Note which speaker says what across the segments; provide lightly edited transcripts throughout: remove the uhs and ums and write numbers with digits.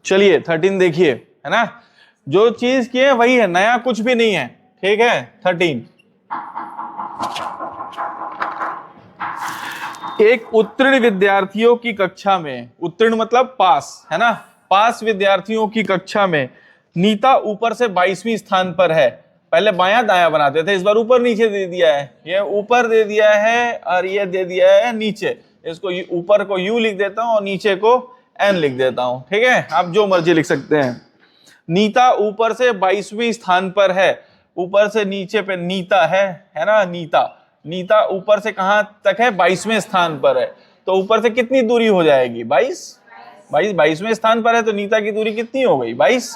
Speaker 1: चलिए 13 देखिए, है ना, जो चीज की है वही है, नया कुछ भी नहीं है, ठीक है। 13, एक उत्तीर्ण विद्यार्थियों की कक्षा में, उत्तीर्ण मतलब पास, है ना, पास विद्यार्थियों की कक्षा में नीता ऊपर से 22वें स्थान पर है। पहले बायां दायां बनाते थे, इस बार ऊपर नीचे दे दिया है, ये ऊपर दे दिया है और ये दे दिया है नीचे। इसको ऊपर को यू लिख देता हूं और नीचे को एन लिख देता हूं, ठीक है, आप जो मर्जी लिख सकते हैं। नीता ऊपर से 22वें स्थान पर है, ऊपर से नीचे पे नीता है ना, नीता, नीता ऊपर से कहां तक है, 22वें स्थान पर है, तो ऊपर से कितनी दूरी हो जाएगी, 22वें स्थान पर है, तो नीता की दूरी कितनी हो गई, 22।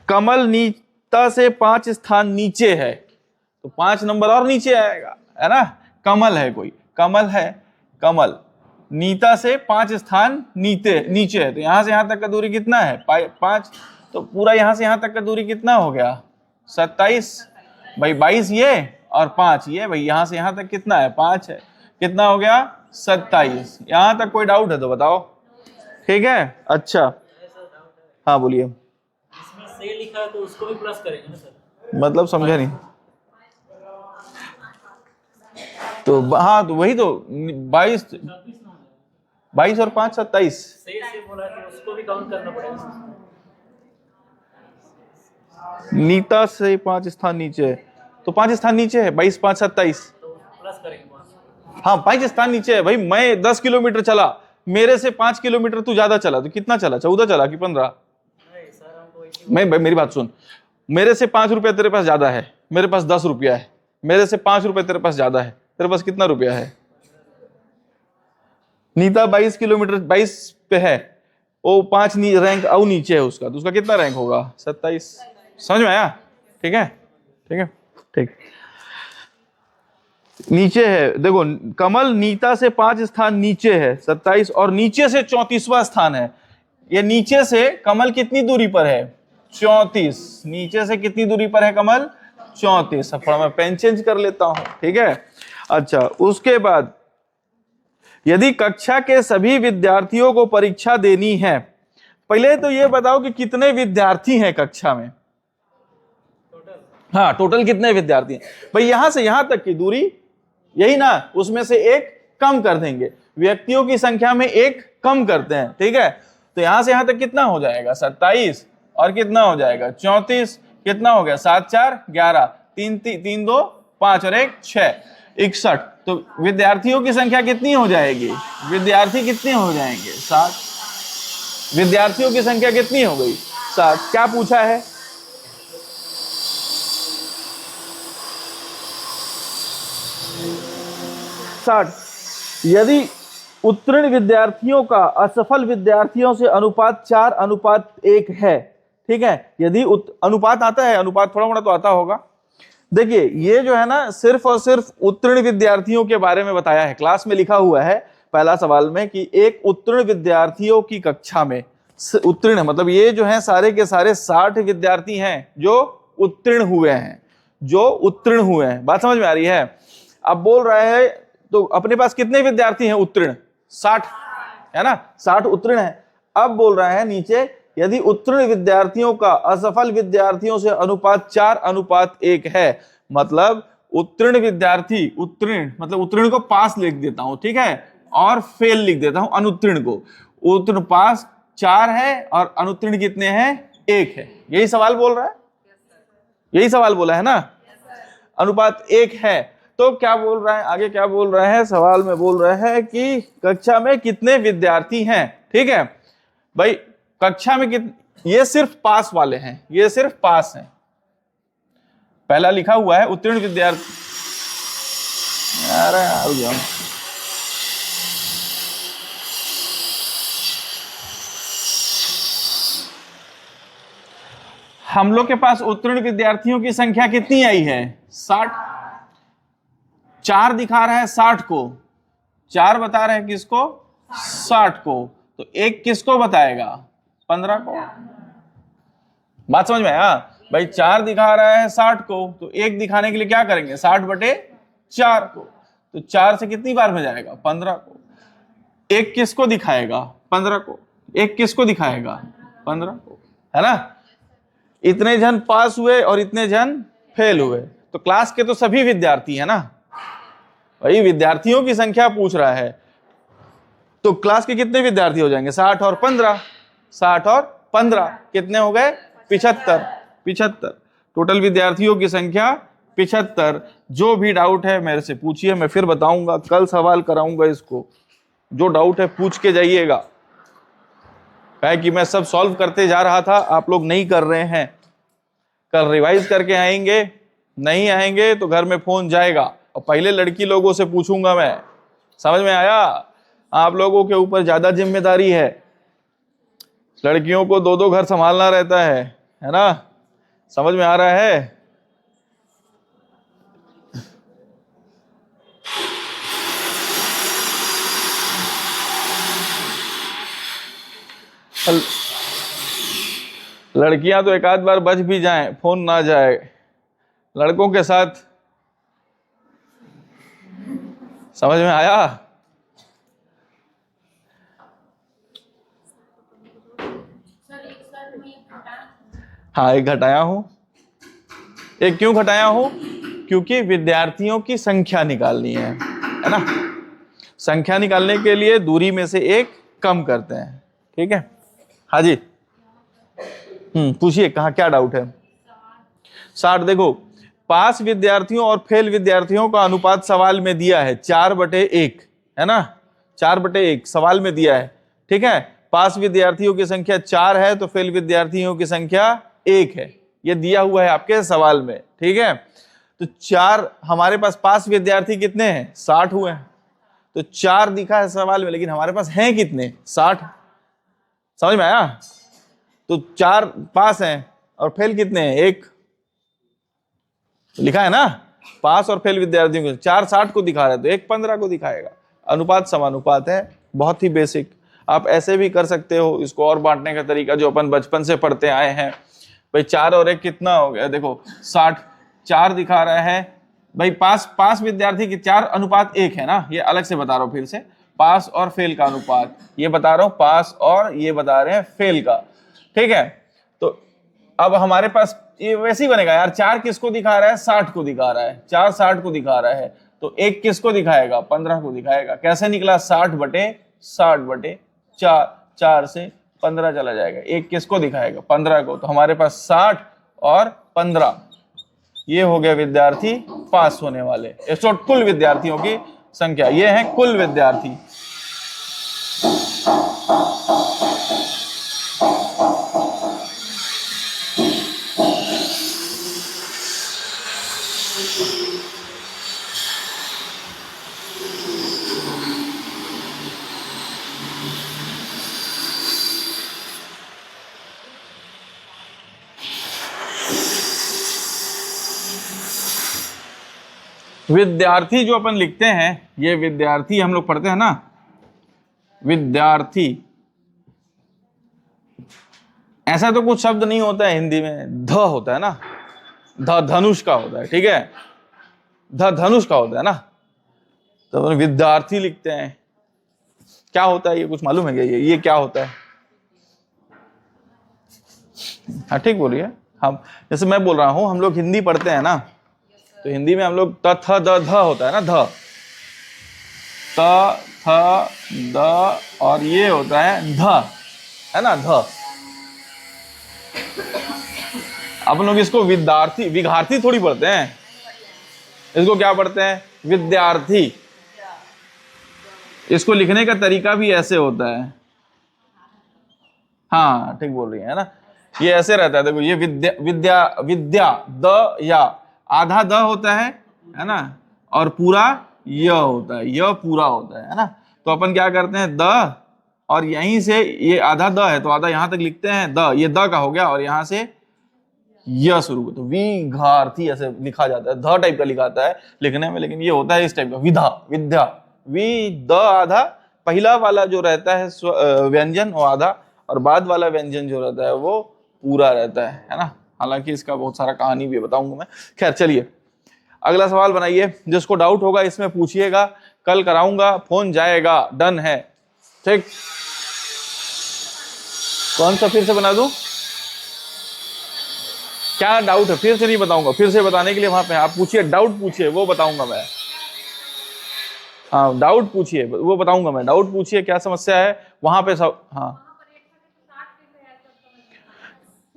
Speaker 1: कमल नीता से 5 स्थान नीचे है, तो 5 नंबर और नीचे आएगा, है ना, कमल है, कोई कमल है, कमल नीता से 5 स्थान नीचे है, तो यहां से यहां तक का दूरी कितना है, 5, तो पूरा यहां से यहां तक का दूरी कितना हो गया, 27। भाई 22 ये और 5 ये, भाई यहां से यहां तक कितना है, 5 है, कितना हो गया, 27। यहां तक कोई डाउट है तो बताओ, ठीक है। अच्छा हाँ बोलिए।
Speaker 2: इसमें से लिखा है तो उसको भी प्लस करेंगे ना सर,
Speaker 1: मतलब समझा नहीं, तो हाँ तो वही तो 22 और 5 27,
Speaker 2: से बोला है तो उसको भी काउंट करना पड़ेगा।
Speaker 1: नीता से 5 स्थान नीचे है, तो 5 स्थान नीचे है, 22 5 27,
Speaker 2: तो प्लस करेंगे 5।
Speaker 1: हाँ 5 स्थान नीचे है। भाई मैं 10 किलोमीटर चला, मेरे से 5 किलोमीटर तू ज्यादा चला, तो कितना चला, 14 चला कि 15?
Speaker 2: नहीं सर, हमको
Speaker 1: मैं भाई मेरी बात सुन, मेरे से 5 रुपया तेरे पास ज्यादा है, मेरे पास 10 रुपया है, मेरे से 5 रुपया तेरे पास ज्यादा है, तेरे पास कितना रुपया है? नीता 22 किलोमीटर 22 पे है, वो 5 रैंक और नीचे है उसका, तो उसका कितना रैंक होगा, 27। समझ में आया, ठीक है, ठीक है, ठीक। नीचे है, देखो कमल नीता से 5 स्थान नीचे है 27, और नीचे से 34वां स्थान है। ये नीचे से कमल कितनी दूरी पर है, 34, नीचे से कितनी दूरी पर है कमल, 34। थोड़ा मैं पेन चेंज कर लेता हूं, ठीक है। अच्छा उसके बाद, यदि कक्षा के सभी विद्यार्थियों को परीक्षा देनी है, पहले तो ये बताओ कि कितने विद्यार्थी हैं कक्षा में, हाँ टोटल कितने विद्यार्थी हैं। भाई यहां से यहां तक की दूरी यही ना, उसमें से एक कम कर देंगे, व्यक्तियों की संख्या में एक कम करते हैं, ठीक है। तो यहां से यहां तक कितना हो जाएगा, 27, और कितना हो जाएगा 34, कितना हो गया, 7 4 11, 3 2 5 और 1 6, 61। तो विद्यार्थियों की संख्या कितनी हो जाएगी, विद्यार्थी कितने हो जाएंगे, 7। विद्यार्थियों की संख्या कितनी हो गई, 7। क्या पूछा है, यदि उत्तीर्ण विद्यार्थियों का असफल विद्यार्थियों से अनुपात 4:1 है, ठीक है। यदि अनुपात आता है, अनुपात थोड़ा मोड़ा तो आता होगा। देखिए ये जो है ना, सिर्फ और सिर्फ उत्तीर्ण विद्यार्थियों के बारे में बताया है, क्लास में लिखा हुआ है पहला सवाल में कि एक उत्तीर्ण विद्यार्थियों की कक्षा में, उत्तीर्ण मतलब ये जो है सारे के सारे 60 विद्यार्थी हैं जो उत्तीर्ण हुए हैं, जो उत्तीर्ण हुए हैं। बात समझ में आ रही है? अब बोल रहा है तो अपने पास कितने विद्यार्थी हैं उत्तीर्ण, 60 है ना, 60 उत्तीर्ण है। अब बोल रहा है नीचे, यदि उत्तीर्ण विद्यार्थियों का असफल विद्यार्थियों से अनुपात 4:1 है, मतलब उत्तीर्ण विद्यार्थी, उत्तीर्ण मतलब उत्तीर्ण को पास लिख देता हूं, ठीक है, और फेल लिख देता हूं अनुत्तीर्ण को। उत्तीर्ण पास 4 है और अनुत्तीर्ण कितने हैं, 1 है। यही सवाल बोल रहा है, यही सवाल बोला है ना, अनुपात 1 है। तो क्या बोल रहा है आगे, क्या बोल रहा है सवाल में, बोल रहा है कि कक्षा में कितने विद्यार्थी हैं, ठीक है। भाई कक्षा में ये सिर्फ पास वाले हैं, ये सिर्फ पास हैं। पहला लिखा हुआ है उत्तीर्ण विद्यार्थी, अरे यार हम लोग के पास उत्तीर्ण विद्यार्थियों की संख्या कितनी आई है, 60। 4 दिखा रहा है 60 को, 4 बता रहे हैं किसको, 60 को, तो 1 किसको बताएगा, 15 को। बात समझ में आया? भाई 4 दिखा रहा है 60 को, तो 1 दिखाने के लिए क्या करेंगे, 60/4 को, तो 4 से कितनी बार में जाएगा, 15 को। 1 किसको दिखाएगा, 15 को, एक किसको दिखाएगा? 15, है ना? इतने जन पास हुए और इतने जन फेल हुए, तो क्लास के तो सभी विद्यार्थी है ना भाई, विद्यार्थियों की संख्या पूछ रहा है, तो क्लास के कितने विद्यार्थी हो जाएंगे? 60 और 15, 60 और 15 कितने हो गए? 75, 75 टोटल विद्यार्थियों की संख्या 75। जो भी डाउट है मेरे से पूछिए, मैं फिर बताऊंगा, कल सवाल कराऊंगा इसको, जो डाउट है पूछ के जाइएगा। क्या कि मैं सब सॉल्व करते जा रहा था, आप लोग नहीं कर रहे हैं। कल रिवाइज करके आएंगे, नहीं आएंगे तो घर में फोन जाएगा, और पहले लड़की लोगों से पूछूंगा मैं। समझ में आया? आप लोगों के ऊपर ज्यादा जिम्मेदारी है, लड़कियों को 2-2 घर संभालना रहता है ना? समझ में आ रहा है? लड़कियां तो एक आध बार बच भी जाएं, फोन ना जाए, लड़कों के साथ। समझ में आया? हाँ, एक घटाया हूं। एक क्यों घटाया हूं? क्योंकि विद्यार्थियों की संख्या निकालनी है ना? संख्या निकालने के लिए दूरी में से एक कम करते हैं, ठीक है? हाँ जी, पूछिए, कहाँ क्या डाउट है? 60। देखो, पास विद्यार्थियों और फेल विद्यार्थियों का अनुपात सवाल में दिया है 4/1, है ना? 4/1 सवाल में दिया है, ठीक है? पास विद्यार्थियों की संख्या 4 है, तो फेल विद्यार्थियों की संख्या 1 है, ये दिया हुआ है आपके सवाल में, ठीक है? तो 4, हमारे पास पास विद्यार्थी कितने हैं? 60 हुए हैं, तो 4 दिखा है सवाल में, लेकिन हमारे पास हैं कितने? 60। समझ में आया? तो 4 पास हैं और फेल कितने हैं? 1 लिखा है ना? पास और फेल विद्यार्थियों को 4 60 को दिखा रहा है, तो 1 15 को दिखाएगा। अनुपात समानुपात है, बहुत ही बेसिक। आप ऐसे भी कर सकते हो इसको, और बांटने का तरीका जो अपन बचपन से पढ़ते आए हैं। भाई 4 और 1 कितना हो गया? देखो 60, 4 दिखा रहा है भाई। पास विद्यार्थी की 4:1 है ना? ये अलग से बता रहा हूं फिर से, पास और फेल का अनुपात ये बता रहा हूं, पास और ये बता रहे हैं फेल का, ठीक है? तो अब हमारे पास ये वैसे ही बनेगा यार। 4 किसको दिखा रहा है? 60 को दिखा रहा है। 4 60 को दिखा रहा है, तो 1 किसको दिखाएगा? 15 को दिखाएगा। कैसे निकला? 60/60/4, 4 से 15 चला जाएगा, 1 किसको दिखाएगा? 15 को। तो हमारे पास 60 और 15 ये हो गया विद्यार्थी पास होने वाले। इस कुल विद्यार्थियों की संख्या ये है, कुल विद्यार्थी। विद्यार्थी जो अपन लिखते हैं, ये विद्यार्थी हम लोग पढ़ते हैं ना, विद्यार्थी ऐसा तो कुछ शब्द नहीं होता है हिंदी में, ध होता है ना, धनुष का होता है, ठीक है? धनुष का होता है ना, तो अपन विद्यार्थी लिखते हैं। क्या होता है ये कुछ मालूम है क्या? ये क्या होता है? हाँ ठीक बोलिए। हम जैसे मैं बोल रहा हूं, हम लोग हिंदी पढ़ते हैं ना, तो हिंदी में हम लोग त थ द ध होता है ना, ध, त थ द, और ये होता है ध, है ना, ध। अपन लोग इसको विद्यार्थी, विद्यार्थी थोड़ी पढ़ते हैं, इसको क्या पढ़ते हैं? विद्यार्थी। इसको लिखने का तरीका भी ऐसे होता है। हाँ ठीक बोल रही है ना, ये ऐसे रहता है। देखो ये विद्या द या आधा द होता है ना, और पूरा य होता है, य पूरा होता है ना। तो अपन क्या करते हैं? द, और यहीं से ये आधा द है तो आधा यहां तक लिखते हैं द, ये द का हो गया, और यहां से य शुरू, तो विद्यार्थी ऐसे लिखा जाता है, ध टाइप का लिखाता है लिखने में, लेकिन ये होता है इस टाइप का, विधा, विद्या, द आधा, पहला वाला जो रहता है व्यंजन वो आधा, और बाद वाला व्यंजन जो रहता है वो पूरा रहता है ना। हालांकि इसका बहुत सारा कहानी भी बताऊंगा मैं। खैर चलिए अगला सवाल बनाइए, जिसको डाउट होगा इसमें पूछिएगा, कल कराऊंगा, फोन जाएगा, डन है, ठीक। कौन सा फिर से बना दूं? क्या डाउट है? फिर से नहीं बताऊंगा, फिर से बताने के लिए वहां पे आप पूछिए, डाउट पूछिए, वो बताऊंगा मैं। हाँ डाउट पूछिए, वो बताऊंगा मैं। डाउट पूछिए, क्या समस्या है वहां पे सब। हाँ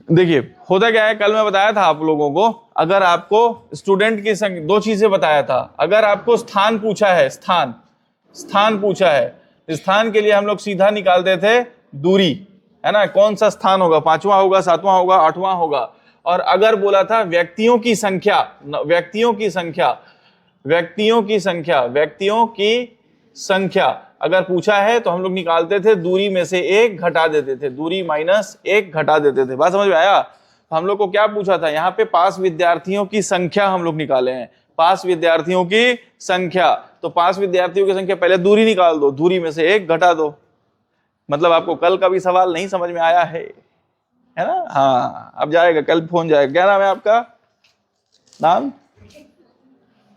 Speaker 1: देखिए होता क्या है, कल मैं बताया था आप लोगों को, अगर आपको स्टूडेंट की संख्या, दो चीजें बताया था। अगर आपको स्थान पूछा है, स्थान पूछा है, स्थान के लिए हम लोग सीधा निकालते थे दूरी, है ना, कौन सा स्थान होगा, 5वां होगा, 7वां होगा, 8वां होगा। और अगर बोला था व्यक्तियों की संख्या, व्यक्तियों की संख्या, व्यक्तियों की संख्या अगर पूछा है तो हम लोग निकालते थे दूरी में से 1 घटा देते थे, दूरी -1 घटा देते थे। बात समझ में आया? हम लोग को क्या पूछा था, यहाँ पे पास विद्यार्थियों की संख्या हम लोग निकाले हैं, पास विद्यार्थियों की संख्या। तो पास विद्यार्थियों की संख्या, पहले दूरी निकाल दो, दूरी में से 1 घटा दो। मतलब आपको कल का भी सवाल नहीं समझ में आया है ना? हाँ अब जाएगा, कल फोन जाएगा। क्या नाम है आपका? नाम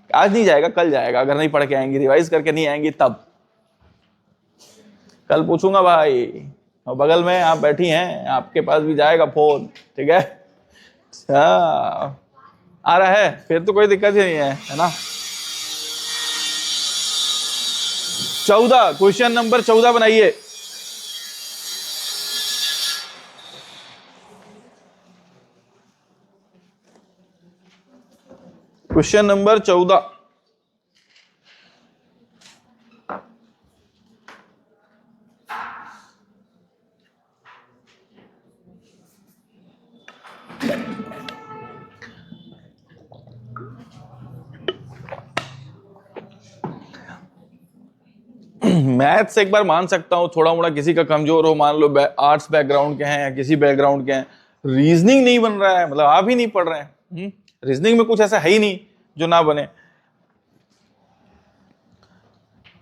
Speaker 1: आज नहीं जाएगा, कल जाएगा, अगर नहीं पढ़ के आएंगी, रिवाइज करके नहीं आएंगी तब। कल पूछूंगा भाई, और बगल में आप बैठी हैं, आपके पास भी जाएगा फोन, ठीक है? आ रहा है, फिर तो कोई दिक्कत ही नहीं है ना? 14, क्वेश्चन नंबर 14 बनाइए। Question number 14। मैथ्स एक बार मान सकता हूं थोड़ा मोड़ा किसी का कमजोर हो, मान लो आर्ट्स बैकग्राउंड के हैं या किसी बैकग्राउंड के हैं, रीजनिंग नहीं बन रहा है, मतलब आप ही नहीं पढ़ रहे हैं, रीजनिंग में कुछ ऐसा है ही नहीं जो ना बने।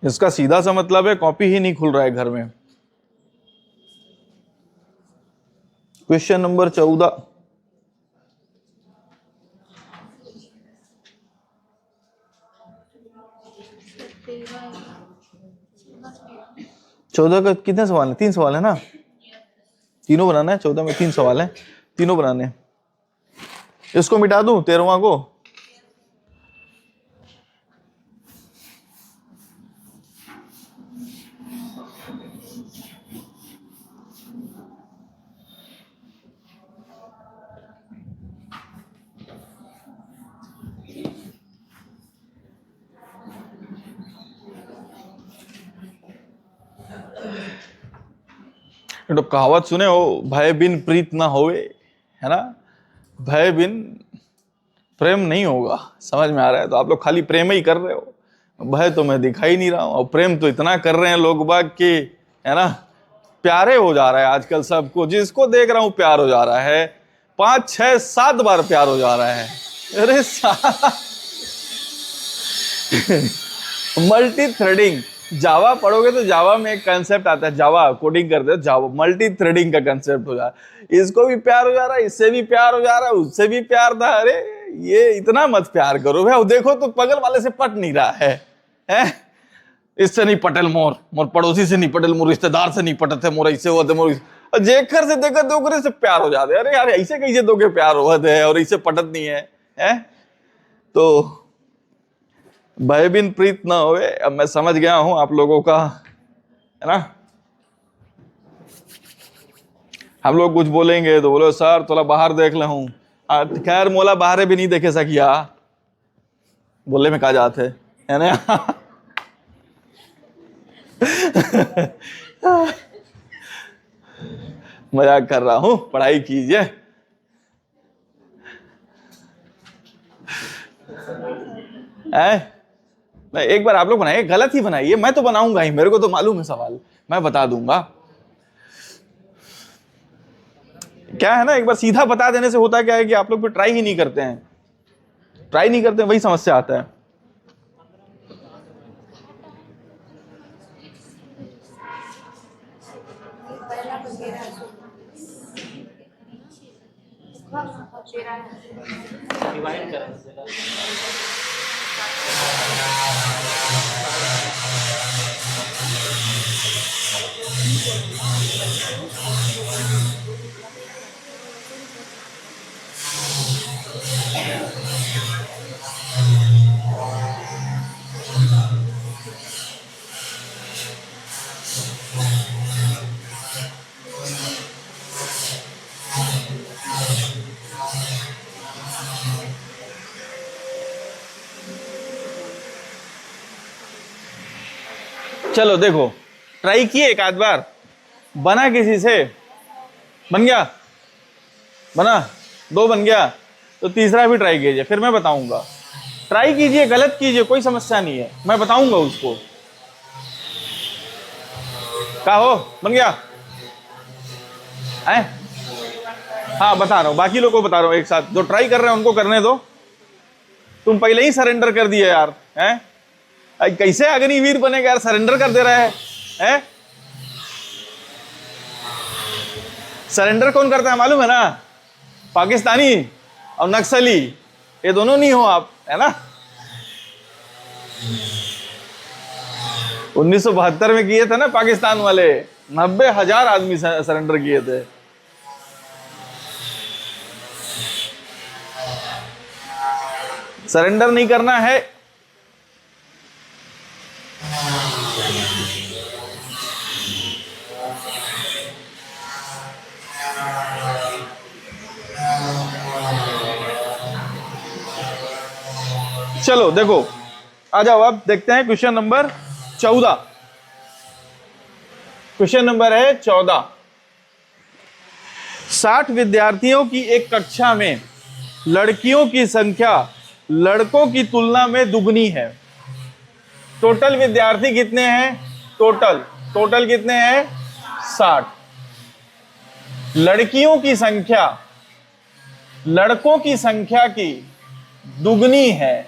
Speaker 1: इसका सीधा सा मतलब है कॉपी ही नहीं खुल रहा है घर में। Question number 14। चौदह का कितने सवाल है? 3 सवाल है ना? तीनों बनाना है, 14 में 3 सवाल है, तीनों बनाने हैं। इसको मिटा दूं 13वां को? तो कहावत सुने हो, भय बिन प्रीत ना होवे, है ना? भय बिन प्रेम नहीं होगा। समझ में आ रहा है? तो आप लोग खाली प्रेम ही कर रहे हो, भय तो मैं दिखाई नहीं रहा हूं। और प्रेम तो इतना कर रहे हैं लोग बाग के, है ना, प्यारे हो जा रहा है आजकल सबको, जिसको देख रहा हूं प्यार हो जा रहा है, 5, 6, 7 बार प्यार हो जा रहा है। अरे मल्टी थ्रेडिंग, जावा पढ़ोगे तो जावा में एक कंसेप्ट आता है, जावा कोडिंग करते हो, जावा मल्टी थ्रेडिंग का कंसेप्ट हो जा रहा है। इसको भी प्यार हो जा रहा है, इससे भी प्यार हो जा रहा है, उससे भी प्यार था। अरे ये इतना मत प्यार करो भाई, देखो तो बगल वाले से पट नहीं रहा है, हैं? इससे नहीं पटेल मोर, मोर पड़ोसी से नहीं पटेल, मोर रिश्तेदार से नहीं पटते, मोर ऐसे होते, मोर जेकर से देखकर दोकरे से प्यार हो जाते। अरे यार ऐसे कैसे दो के प्यार होते है और इससे पटत नहीं है, हैं? तो भय बिन प्रीत ना होवे। अब मैं समझ गया हूं आप लोगों का, है ना? हम लोग कुछ बोलेंगे तो बोलो सर थोड़ा बाहर देख ले हूं। खैर मोला बाहर भी नहीं देखे सकिया, बोले में कहा जाते है ना? मजाक कर रहा हूं, पढ़ाई कीजिए। एक बार आप लोग बनाइए, गलत ही बनाइए, मैं तो बनाऊंगा ही, मेरे को तो मालूम है सवाल, मैं बता दूंगा। क्या है ना, एक बार सीधा बता देने से होता क्या है कि आप लोग फिर ट्राई ही नहीं करते हैं, वही समस्या आता है।
Speaker 2: डिवाइड करें
Speaker 1: चलो देखो, ट्राई किए एक आध बार, बना किसी से, बन गया, बना, 2 बन गया, तो तीसरा भी ट्राई कीजिए, फिर मैं बताऊंगा। ट्राई कीजिए, गलत कीजिए, कोई समस्या नहीं है, मैं बताऊंगा उसको। क्या हो, बन गया है? हाँ बता रहा हूं, बाकी लोगों को बता रहा हूं एक साथ, जो ट्राई कर रहे हैं उनको करने दो। तुम पहले ही सरेंडर कर दिए यार, हैं? कैसे अग्निवीर बनेगा यार, सरेंडर कर दे रहा है, हैं? सरेंडर कौन करता है मालूम है ना? पाकिस्तानी और नक्सली, ये दोनों नहीं हो आप, है ना? 1972 में किए थे ना पाकिस्तान वाले, 90,000 आदमी सरेंडर किए थे। सरेंडर नहीं करना है। चलो देखो, आ जाओ, अब देखते हैं क्वेश्चन नंबर 14। क्वेश्चन नंबर है 14। 60 विद्यार्थियों की एक कक्षा में लड़कियों की संख्या लड़कों की तुलना में दुगनी है। टोटल विद्यार्थी कितने हैं? टोटल कितने हैं? 60। लड़कियों की संख्या लड़कों की संख्या की दुगनी है।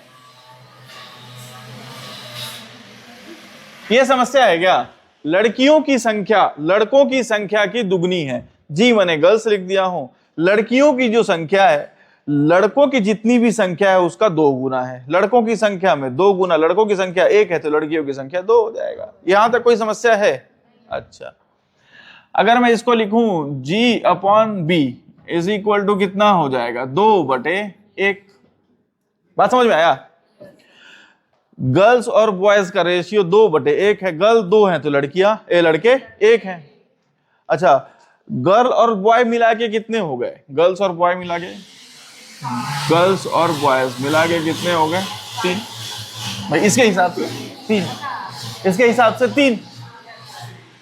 Speaker 1: यह समस्या है क्या? लड़कियों की संख्या लड़कों की संख्या की दुगनी है। जी मैंने गर्ल्स लिख दिया हूं। लड़कियों की जो संख्या है, लड़कों की जितनी भी संख्या है उसका 2 गुना है। लड़कों की संख्या में 2 गुना, लड़कों की संख्या 1 है तो लड़कियों की संख्या 2 हो जाएगा। यहां तक कोई समस्या है? अच्छा, अगर मैं इसको लिखूं G/B इज इक्वल टू कितना हो जाएगा? 2/1। बात समझ में आया? गर्ल्स और बॉयज का रेशियो 2/1 है। गर्ल 2 है तो लड़के 1 हैं। अच्छा, गर्ल और बॉय मिला के कितने हो गए? गर्ल्स और बॉयज मिला के कितने हो गए? 3। भाई इसके हिसाब से 3, इसके हिसाब से 3।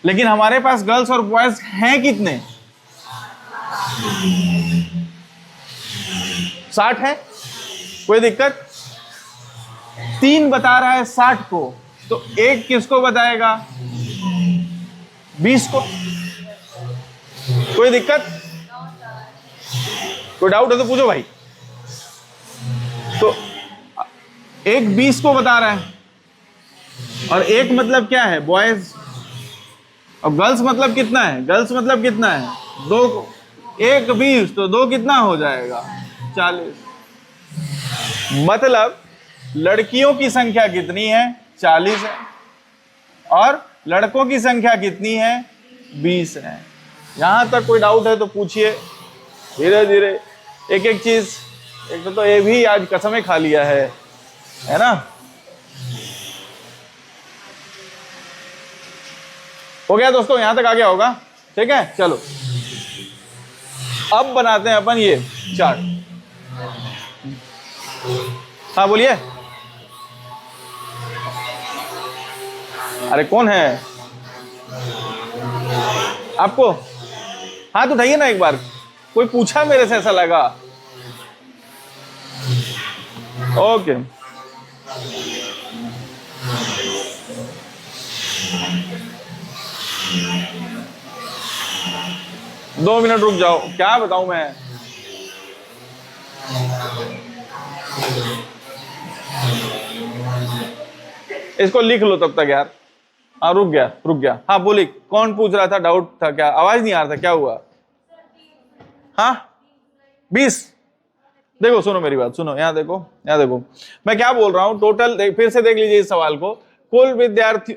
Speaker 1: लेकिन हमारे पास गर्ल्स और बॉयज हैं कितने? 60 है। कोई दिक्कत? 3 बता रहा है 60 को, तो 1 किसको बताएगा? 20 को। कोई दिक्कत? कोई डाउट है तो पूछो भाई। तो 1 20 को बता रहा है, और 1 मतलब क्या है? बॉयज। और गर्ल्स मतलब कितना है? 2 को 1 20, तो 2 कितना हो जाएगा? 40। मतलब लड़कियों की संख्या कितनी है? 40 है, और लड़कों की संख्या कितनी है? 20 है। यहां तक कोई डाउट है तो पूछिए, धीरे धीरे एक एक चीज। एक तो ये भी आज कसमें खा लिया है ना? हो गया दोस्तों, यहां तक आ गया होगा? ठीक है, चलो अब बनाते हैं अपन ये चार्ट। हाँ बोलिए। अरे कौन है आपको? हाथ उठाइए ना एक बार। कोई पूछा मेरे से, ऐसा लगा। ओके, दो मिनट रुक जाओ, क्या बताऊं मैं। इसको लिख लो तब तक यार। हाँ रुक गया। हाँ बोली, कौन पूछ रहा था? डाउट था क्या? आवाज नहीं आ रहा था, क्या हुआ? हाँ 20। देखो सुनो मेरी बात, सुनो, यहाँ देखो मैं क्या बोल रहा हूं। टोटल फिर से देख लीजिए इस सवाल को। कुल विद्यार्थी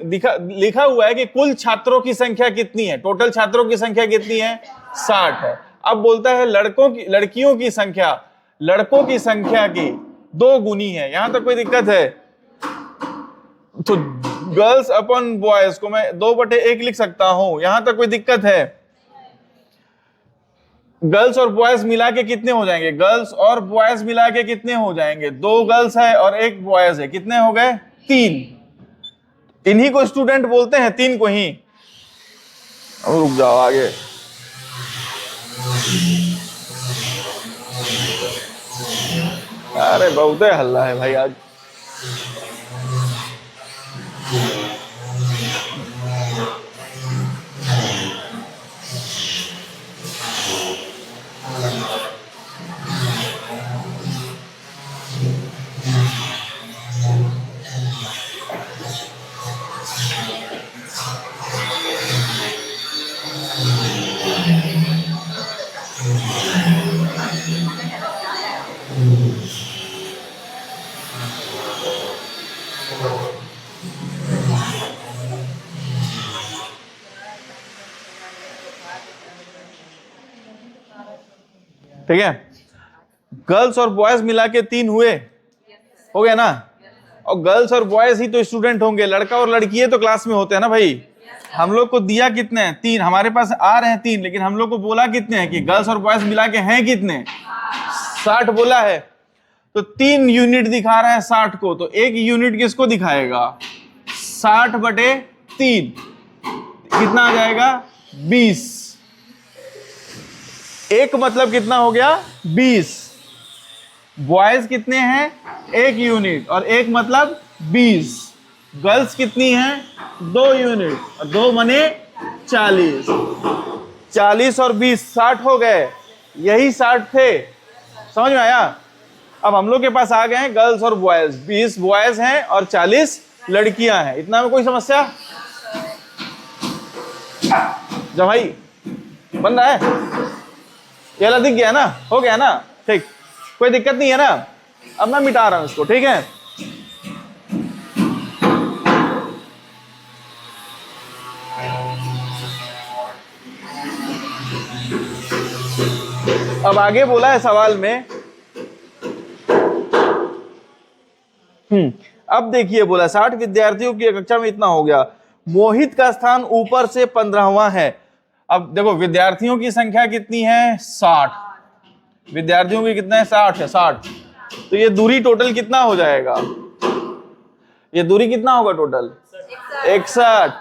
Speaker 1: लिखा हुआ है कि कुल छात्रों की संख्या कितनी है? टोटल छात्रों की संख्या कितनी है? 60 है। अब बोलता है लड़कियों की संख्या लड़कों की संख्या की 2 गुनी है। यहां तक कोई दिक्कत है? तो गर्ल्स अपॉन बॉयज को मैं 2/1 लिख सकता हूं। यहां तक कोई दिक्कत है? गर्ल्स और बॉयज मिला के कितने हो जाएंगे? 2 गर्ल्स है और 1 बॉयज है, कितने हो गए? 3। इन्हीं को स्टूडेंट बोलते हैं, 3 को ही। अब रुक जाओ आगे। अरे बहुत हल्ला है भाई आज। ठीक है, गर्ल्स और बॉयज मिला के 3 हुए, हो गया ना। और गर्ल्स और बॉयज ही तो स्टूडेंट होंगे, लड़का और लड़की तो क्लास में होते हैं ना भाई। हम लोग को दिया कितने हैं? 3। हमारे पास आ रहे हैं 3, लेकिन हम लोग को बोला कितने हैं कि गर्ल्स और बॉयज मिला के हैं कितने? 60 बोला है। तो 3 यूनिट दिखा रहा है 60 को, तो 1 यूनिट किसको दिखाएगा? 60/3 कितना आ जाएगा? 20। एक मतलब कितना हो गया? 20। बॉयज कितने हैं? 1 यूनिट, और 1 मतलब 20। गर्ल्स कितनी हैं? 2 यूनिट, और 2 मने 40। 40 और 20 60 हो गए, यही 60 थे। समझ में आया? अब हम लोग के पास आ गए हैं गर्ल्स और बॉयज, 20 बॉयज हैं और 40 लड़कियां हैं। इतना में कोई समस्या? जब भाई बन रहा है, ये वाला दिख गया ना? हो गया ना? ठीक, कोई दिक्कत नहीं है ना? अब मैं मिटा रहा हूं इसको, ठीक है। अब आगे बोला है सवाल में, अब देखिए बोला 60 विद्यार्थियों की कक्षा में इतना हो गया। मोहित का स्थान ऊपर से 15वां है। अब देखो विद्यार्थियों की संख्या कितनी है? 60। विद्यार्थियों की कितना है? 60 है। 60, तो ये दूरी टोटल कितना हो जाएगा? ये दूरी कितना होगा टोटल? 61।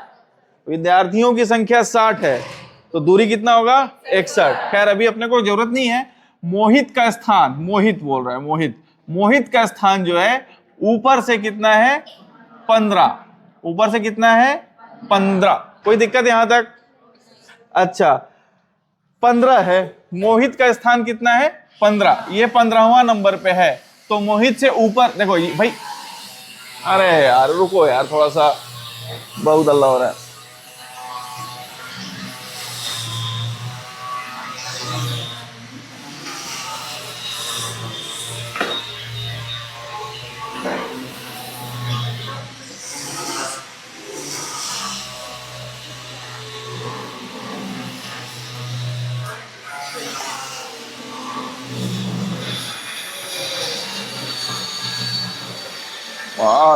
Speaker 1: विद्यार्थियों की संख्या 60 है, तो दूरी कितना होगा? 61। खैर अभी अपने को जरूरत नहीं है। मोहित का स्थान, मोहित बोल रहा है, मोहित का स्थान जो है ऊपर से कितना है? 15। ऊपर से कितना है? 15। कोई दिक्कत यहां तक? अच्छा, 15 है। मोहित का स्थान कितना है? 15। ये 15वां नंबर पे है, तो मोहित से ऊपर देखो भाई। अरे यार रुको यार, थोड़ा सा बहुत हल्ला हो रहा है।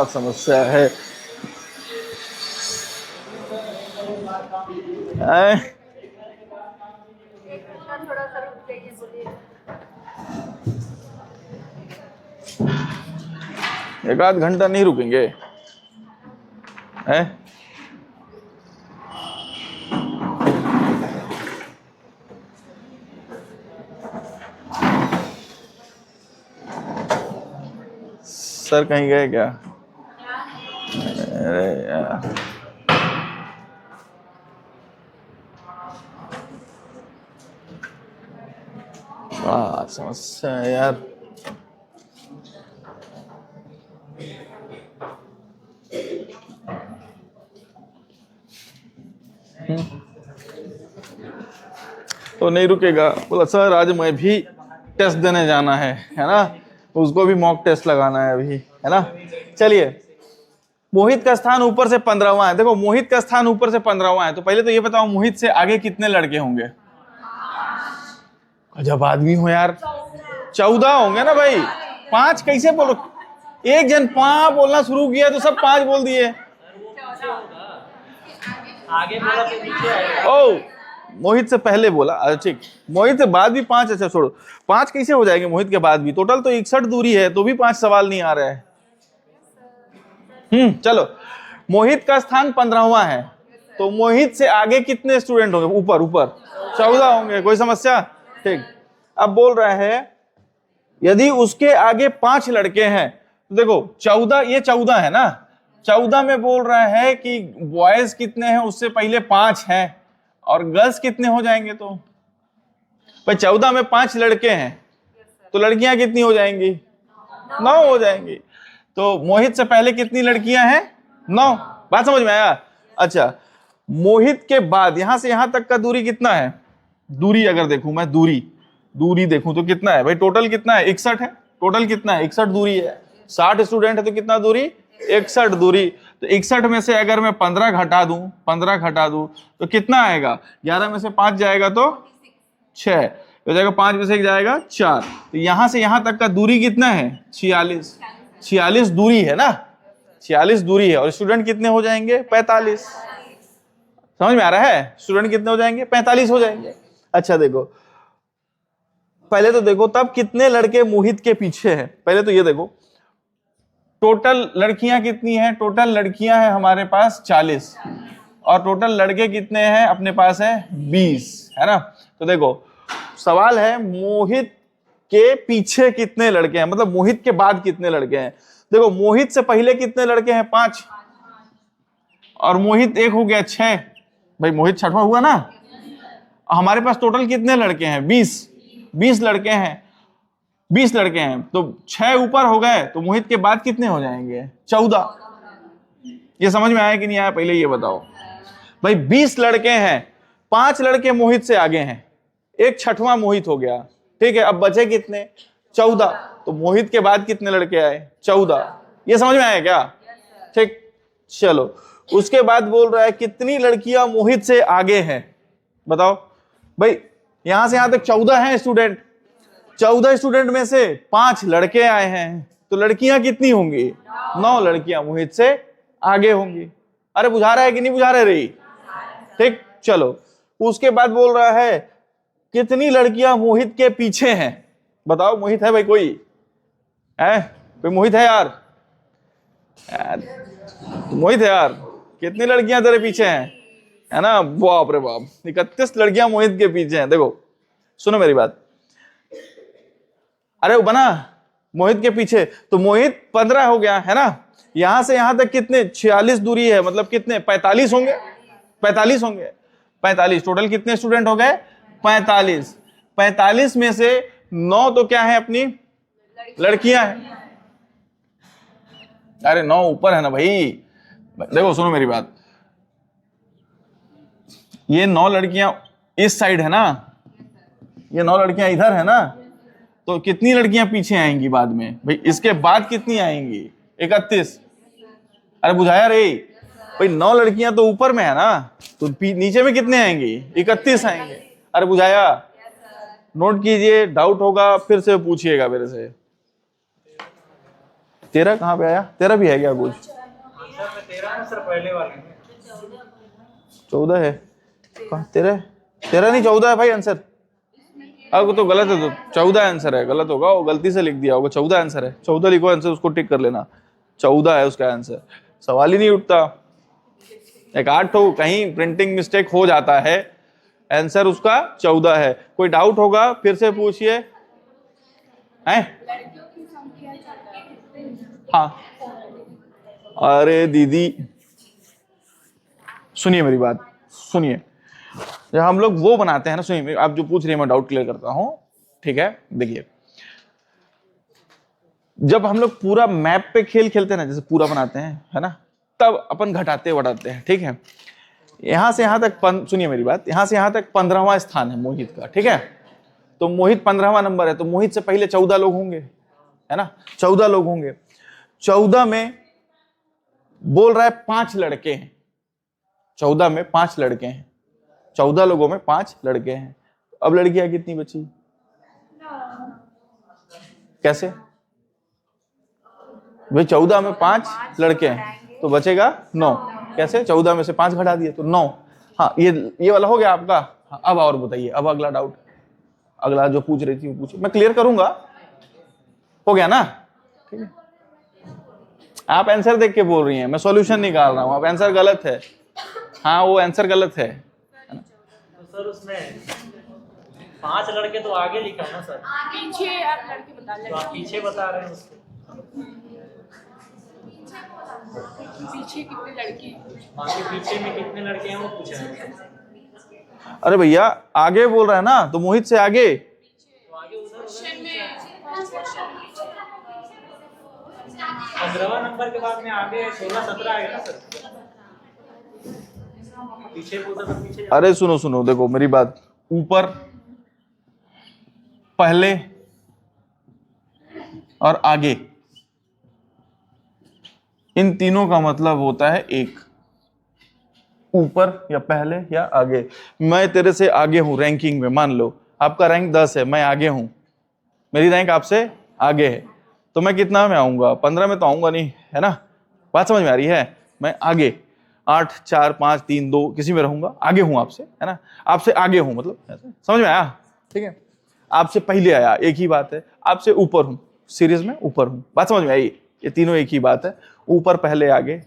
Speaker 1: समस्या है। एक आध घंटा नहीं रुकेंगे? सर कहीं गए क्या? अरे यार, बड़ा समस्या है यार। तो नहीं रुकेगा। बोला सर आज मैं भी टेस्ट देने जाना है ना, उसको भी मॉक टेस्ट लगाना है अभी, है ना। चलिए, मोहित का स्थान ऊपर से 15वां है। देखो मोहित का स्थान ऊपर से 15वां है, तो पहले तो ये बताओ मोहित से आगे कितने लड़के होंगे? जब आदमी हो यार, 14 होंगे ना भाई। 5 कैसे बोलो? एक जन 5 बोलना शुरू किया तो सब 5 बोल दिए।
Speaker 2: आगे बोला तो नीचे आएगा।
Speaker 1: ओ, मोहित से पहले बोला, अच्छा ठीक। मोहित से बाद भी 5, अच्छा छोड़ो, 5 कैसे हो जाएंगे मोहित के बाद भी? टोटल तो 61 दूरी है, तो भी 5 सवाल नहीं आ रहे हैं। चलो, मोहित का स्थान 15वां है, तो मोहित से आगे कितने स्टूडेंट होंगे? ऊपर ऊपर 14 होंगे। कोई समस्या? ठीक। अब बोल रहा है यदि उसके आगे 5 लड़के हैं, तो देखो 14, ये 14 है ना, 14 में बोल रहा है कि बॉयज कितने हैं, उससे पहले 5 हैं, और गर्ल्स कितने हो जाएंगे? तो भाई 14 में 5 लड़के हैं, तो लड़कियां कितनी हो जाएंगी? 9 हो जाएंगी। तो मोहित से पहले कितनी लड़कियां हैं? 9। बात समझ में आया? अच्छा, मोहित के बाद यहां से यहां तक का दूरी कितना है? दूरी अगर देखूं मैं, दूरी देखूं तो कितना है भाई? टोटल कितना है? 61 है। टोटल कितना है? 61 दूरी है। 60 स्टूडेंट है तो कितना दूरी? 61 दूरी। तो 61 में से अगर मैं 15 घटा दूं तो कितना आएगा? 11 में से 5 जाएगा तो 6 हो जाएगा, 5 में से 1 जाएगा 4। तो यहां से यहां तक का दूरी कितना है? 46 दूरी है ना, 46 दूरी है। और स्टूडेंट कितने हो जाएंगे? 45। समझ में आ रहा है? स्टूडेंट कितने हो जाएंगे? 45 हो जाएंगे। अच्छा देखो, पहले तो देखो तब कितने लड़के मोहित के पीछे हैं। पहले तो ये देखो टोटल लड़कियां कितनी हैं? टोटल लड़कियां हैं हमारे पास 40, और टोटल लड़के कितने हैं अपने पास? है 20, है ना। तो देखो सवाल है मोहित के पीछे कितने लड़के हैं, मतलब मोहित के बाद कितने लड़के हैं। देखो मोहित से पहले कितने लड़के हैं? 5, और मोहित 1 हो गया 6, भाई मोहित 6वां हुआ ना। हमारे पास टोटल कितने लड़के हैं? 20 लड़के हैं, 20 लड़के हैं, तो 6 ऊपर हो गए, तो मोहित के बाद कितने हो जाएंगे? 14। ये समझ में आया कि नहीं आया? पहले ये बताओ भाई, 20 लड़के हैं, 5 लड़के मोहित से आगे हैं, 1 6वां मोहित हो गया, ठीक है। अब बचे कितने? 14। तो मोहित के बाद कितने लड़के आए? 14। ये समझ में आया क्या? ठीक, चलो उसके बाद बोल रहा है कितनी लड़कियां मोहित से आगे हैं? बताओ भाई, यहां से यहां तक 14 हैं स्टूडेंट, 14 स्टूडेंट में से 5 लड़के आए हैं, तो लड़कियां कितनी होंगी? 9 लड़कियां मोहित से आगे होंगी। अरे बुझा रहा है कि नहीं बुझा रहे रही? ठीक, चलो उसके बाद बोल रहा है कितनी लड़कियां मोहित के पीछे हैं? बताओ, मोहित है भाई? कोई है? कोई मोहित है यार? मोहित है यार? कितनी लड़कियां तेरे पीछे हैं? है ना, बाप रे बाप, 31 लड़कियां मोहित के पीछे हैं। देखो सुनो मेरी बात, अरे वो बना मोहित के पीछे, तो मोहित 15 हो गया, है ना। यहां से यहां तक कितने? 46 दूरी है, मतलब कितने? 45 होंगे, 45 होंगे, 45। टोटल कितने स्टूडेंट हो गए? 45। 45 में से 9 तो क्या है? अपनी लड़कियां हैं। अरे 9 ऊपर है ना भाई। देखो सुनो मेरी बात, ये 9 लड़कियां इस साइड है ना, ये 9 लड़कियां इधर है ना, तो कितनी लड़कियां पीछे आएंगी बाद में? भाई इसके बाद कितनी आएंगी? 31। अरे बुझाया रे भाई, 9 लड़कियां तो ऊपर में है ना, तो नीचे में कितने आएंगी? 31 आएंगे। अरे बुझाया? नोट कीजिए, डाउट होगा फिर से पूछिएगा मेरे से। तेरा कहाँ पे आया? तेरा भी है क्या कुछ?
Speaker 2: आंसर में 13 है सर, पहले वाले में
Speaker 1: 14 है। कहाँ तेरा? तेरा नहीं, 14 है भाई आंसर। अब तो गलत है, तो 14 आंसर है, गलत होगा, वो गलती से लिख दिया होगा। 14 आंसर है, 14 लिखो आंसर, उसको टिक कर लेना, 14 है उसका आंसर। सवाल ही नहीं उठता। एक 8 हो, कहीं प्रिंटिंग मिस्टेक हो जाता है, आंसर उसका 14 है। कोई डाउट होगा फिर से पूछिए। हाँ, अरे दीदी सुनिए मेरी बात, सुनिए। जब हम लोग वो बनाते हैं ना, सुनिए आप जो पूछ रही हैं, मैं डाउट क्लियर करता हूं, ठीक है। देखिए, जब हम लोग पूरा मैप पे खेल खेलते हैं ना, जैसे पूरा बनाते हैं, है ना, तब अपन घटाते बढ़ाते हैं, ठीक है। यहां से यहां तक सुनिए मेरी बात, यहां से यहां तक 15वां स्थान है मोहित का, ठीक है। तो मोहित 15वां नंबर है, तो मोहित से पहले 14 लोग होंगे, है ना, 14 लोग होंगे। 14 में बोल रहा है 5 लड़के हैं, 14 में 5 लड़के हैं, 14 लोगों में 5 लड़के हैं। अब लड़कियां कितनी बची? कैसे भाई? 14 में 5 लड़के हैं तो बचेगा 9। कैसे? 14 में से 5 घटा दिए तो 9। हाँ, ये वाला हो गया आपका। हाँ, अब और बताइए, अब अगला डाउट, अगला जो पूछ रही थी वो पूछिए, मैं क्लियर करूंगा। हो गया ना? ठीक है, आप आंसर देख के बोल रही हैं, मैं सॉल्यूशन निकाल रहा हूं, आप आंसर गलत है। हाँ वो आंसर गलत है।
Speaker 2: तो सर उसमें 5 लड़के तो आगे लिखा है ना सर,
Speaker 3: पीछे आप लड़के बता
Speaker 2: तो आप पीछे बता रहे हैं उसको।
Speaker 3: पीछे कितने लड़के हैं?
Speaker 2: बाकी पीछे में कितने लड़के हैं वो पूछा है।
Speaker 1: अरे भैया आगे बोल रहा है ना, तो मोहित से आगे।
Speaker 2: तो आगे उधर
Speaker 3: क्वेश्चन में
Speaker 2: 15वां नंबर के बाद में आगे 16 17 आएगा ना सर। पीछे पूछा तो पीछे।
Speaker 1: अरे सुनो सुनो, देखो मेरी बात, ऊपर, पहले और आगे, इन तीनों का मतलब होता है एक। ऊपर या पहले या आगे। मैं तेरे से आगे हूं रैंकिंग में, मान लो आपका रैंक 10 है, मैं आगे हूं, मेरी रैंक आपसे आगे है, तो मैं कितना में आऊंगा? 15 में तो आऊंगा नहीं, है ना? बात समझ में आ रही है? मैं आगे 8 4 5 3 2 किसी में रहूंगा, आगे हूं आपसे, है ना? आपसे आगे हूं मतलब, समझ में आया? ठीक है, आपसे पहले आया, एक ही बात है। आपसे ऊपर हूं, सीरीज में ऊपर हूं, बात समझ में आई? ये तीनों एक ही बात है, ऊपर पहले आगे।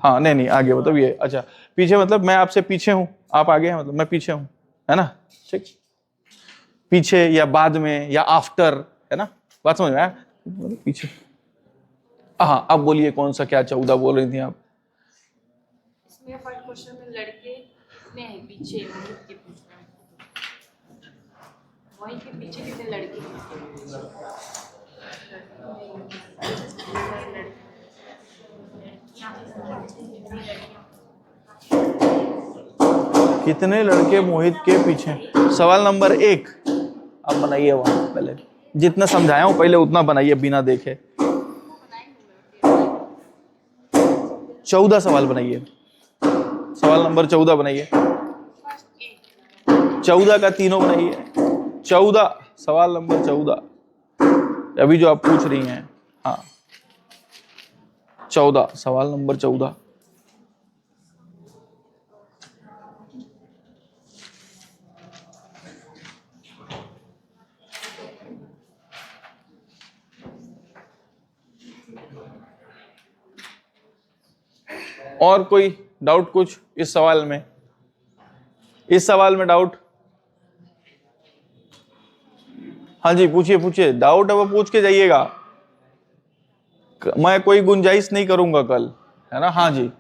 Speaker 1: हाँ नहीं नहीं, आगे मतलब ये, अच्छा पीछे मतलब मैं आपसे पीछे हूं, आप आगे हैं मतलब मैं पीछे हूं, है ना? ठीक, पीछे या बाद में या आफ्टर, है ना? बात समझ में आया? मतलब पीछे। हाँ अब बोलिए कौन सा, क्या 14 बोल रही थी आप?
Speaker 3: इसमें फर्स्ट क्वेश्चन में लड़के कितने हैं पीछे, मोहित के पीछे, वहीं के पीछे कितने लड़के
Speaker 1: कितने लड़के मोहित के पीछे? सवाल नंबर 1 आप बनाइए, वहां पहले जितना समझाया हूं पहले उतना बनाइए बिना देखे। 14 सवाल बनाइए, सवाल नंबर 14 बनाइए, 14 का तीनों बनाइए, 14 सवाल नंबर 14 अभी जो आप पूछ रही हैं। हाँ 14 सवाल नंबर 14। और कोई डाउट कुछ इस सवाल में? इस सवाल में डाउट? हाँ जी पूछिए पूछिए, डाउट है वो पूछ के जाइएगा, मैं कोई गुंजाइश नहीं करूंगा कल, है ना? हाँ जी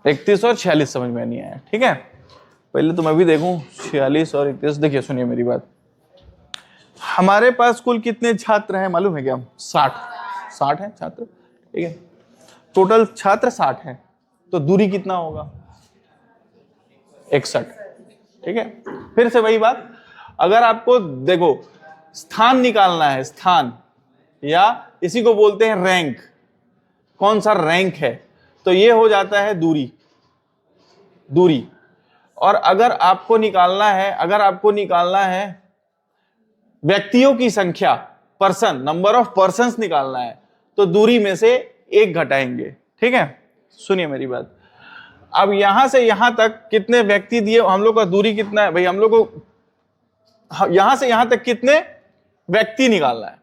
Speaker 1: 31 और 46 समझ में नहीं आया, ठीक है? पहले तो मैं भी देखूं 46 और 31। देखिए सुनिए मेरी बात, हमारे पास कुल कितने छात्र हैं मालूम है क्या? 60 है छात्र, ठीक है? टोटल छात्र 60 हैं, तो दूरी कितना होगा? 61, ठीक है? फिर से वही बात, अगर आपको देखो स्थान निकालना है, स्थान, या इसी को बोलते हैं रैंक, कौन सा रैंक है, तो ये हो जाता है दूरी, दूरी। और अगर आपको निकालना है व्यक्तियों की संख्या, पर्सन, नंबर ऑफ पर्सन्स निकालना है, तो दूरी में से 1 घटाएंगे, ठीक है? सुनिए मेरी बात, अब यहां से यहां तक कितने व्यक्ति दिए, हम लोग का दूरी कितना है भाई? हम लोग को यहां से यहां तक कितने व्यक्ति निकालना है?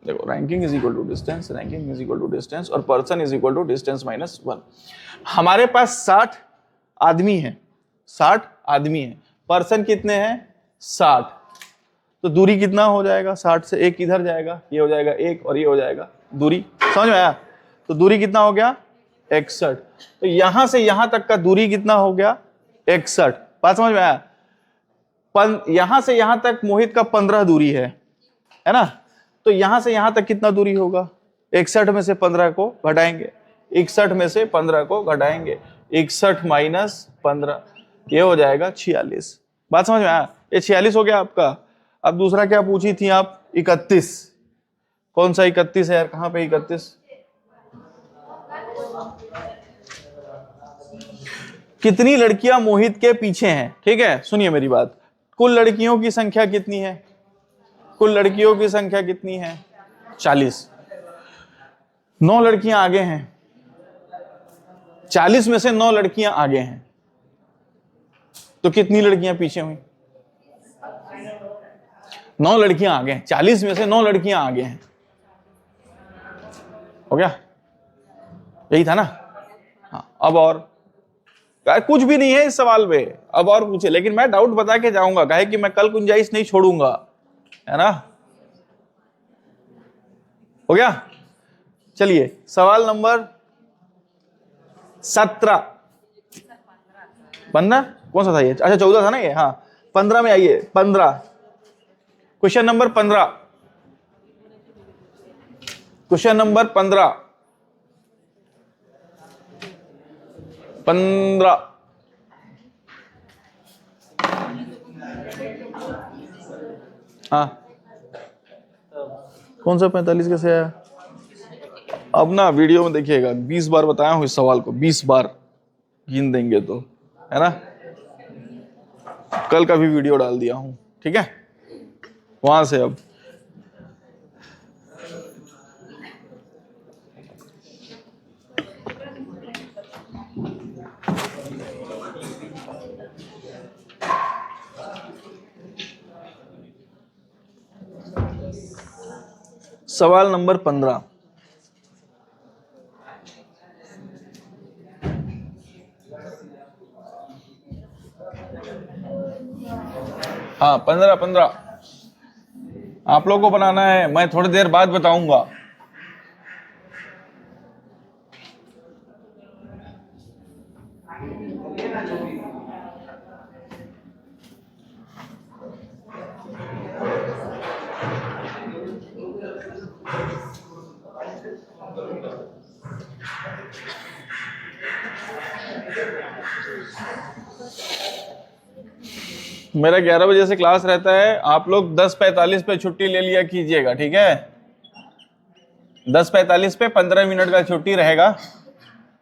Speaker 1: देखो ranking is equal to distance, ranking is equal to distance, और person is equal to distance minus 1। हमारे पास 60 आदमी है, 60 आदमी है, पर्सन कितने हैं? 60, तो दूरी कितना हो जाएगा? 60 से 1 इधर जाएगा, ये हो जाएगा 1 और ये हो जाएगा दूरी, समझ में आया? तो दूरी कितना हो गया? 61। तो यहां से यहां तक का दूरी कितना हो गया? 61। बात समझ में आया? यहां से यहां तक मोहित का 15 दूरी है ना? तो यहां से यहां तक कितना दूरी होगा? 61 में से 15 को घटाएंगे, 61 में से 15 को घटाएंगे, 61 माइनस 15, ये हो जाएगा 46। बात समझ में आया? ये 46 हो गया आपका। अब दूसरा क्या पूछी थी आप? 31। कौन सा 31 है यार? कहां पे 31? कितनी लड़कियां मोहित के पीछे हैं? ठीक है सुनिए मेरी बात, कुल लड़कियों की संख्या कितनी है? कुल लड़कियों की संख्या कितनी है? 40। 9 लड़कियां आगे हैं, 40 में से 9 लड़कियां आगे हैं, तो कितनी लड़कियां पीछे हुई? 9 लड़कियां आगे हैं, 40 में से 9 लड़कियां आगे हैं। हो गया, यही था ना। हाँ, अब और यार कुछ भी नहीं है इस सवाल में, अब और पूछे, लेकिन मैं डाउट बता के जाऊंगा, काहे कि मैं कल गुंजाइश नहीं छोड़ूंगा, है ना। हो गया, चलिए सवाल नंबर 17। 15 कौन सा था ये? अच्छा 14 था ना ये। हाँ 15 में आइए, 15 क्वेश्चन नंबर 15, क्वेश्चन नंबर 15। हाँ कौन सा 45 कैसे आया? अब ना वीडियो में देखिएगा, 20 बार बताया हूं इस सवाल को, 20 बार गिन देंगे तो, है ना। कल का भी वीडियो डाल दिया हूं, ठीक है, वहां से। अब सवाल नंबर 15। हाँ 15 आप लोगों को बनाना है, मैं थोड़ी देर बाद बताऊंगा। मेरा 11 बजे से क्लास रहता है, आप लोग 10:45 पे छुट्टी ले लिया कीजिएगा, ठीक है। 10:45 पे 15 मिनट का छुट्टी रहेगा,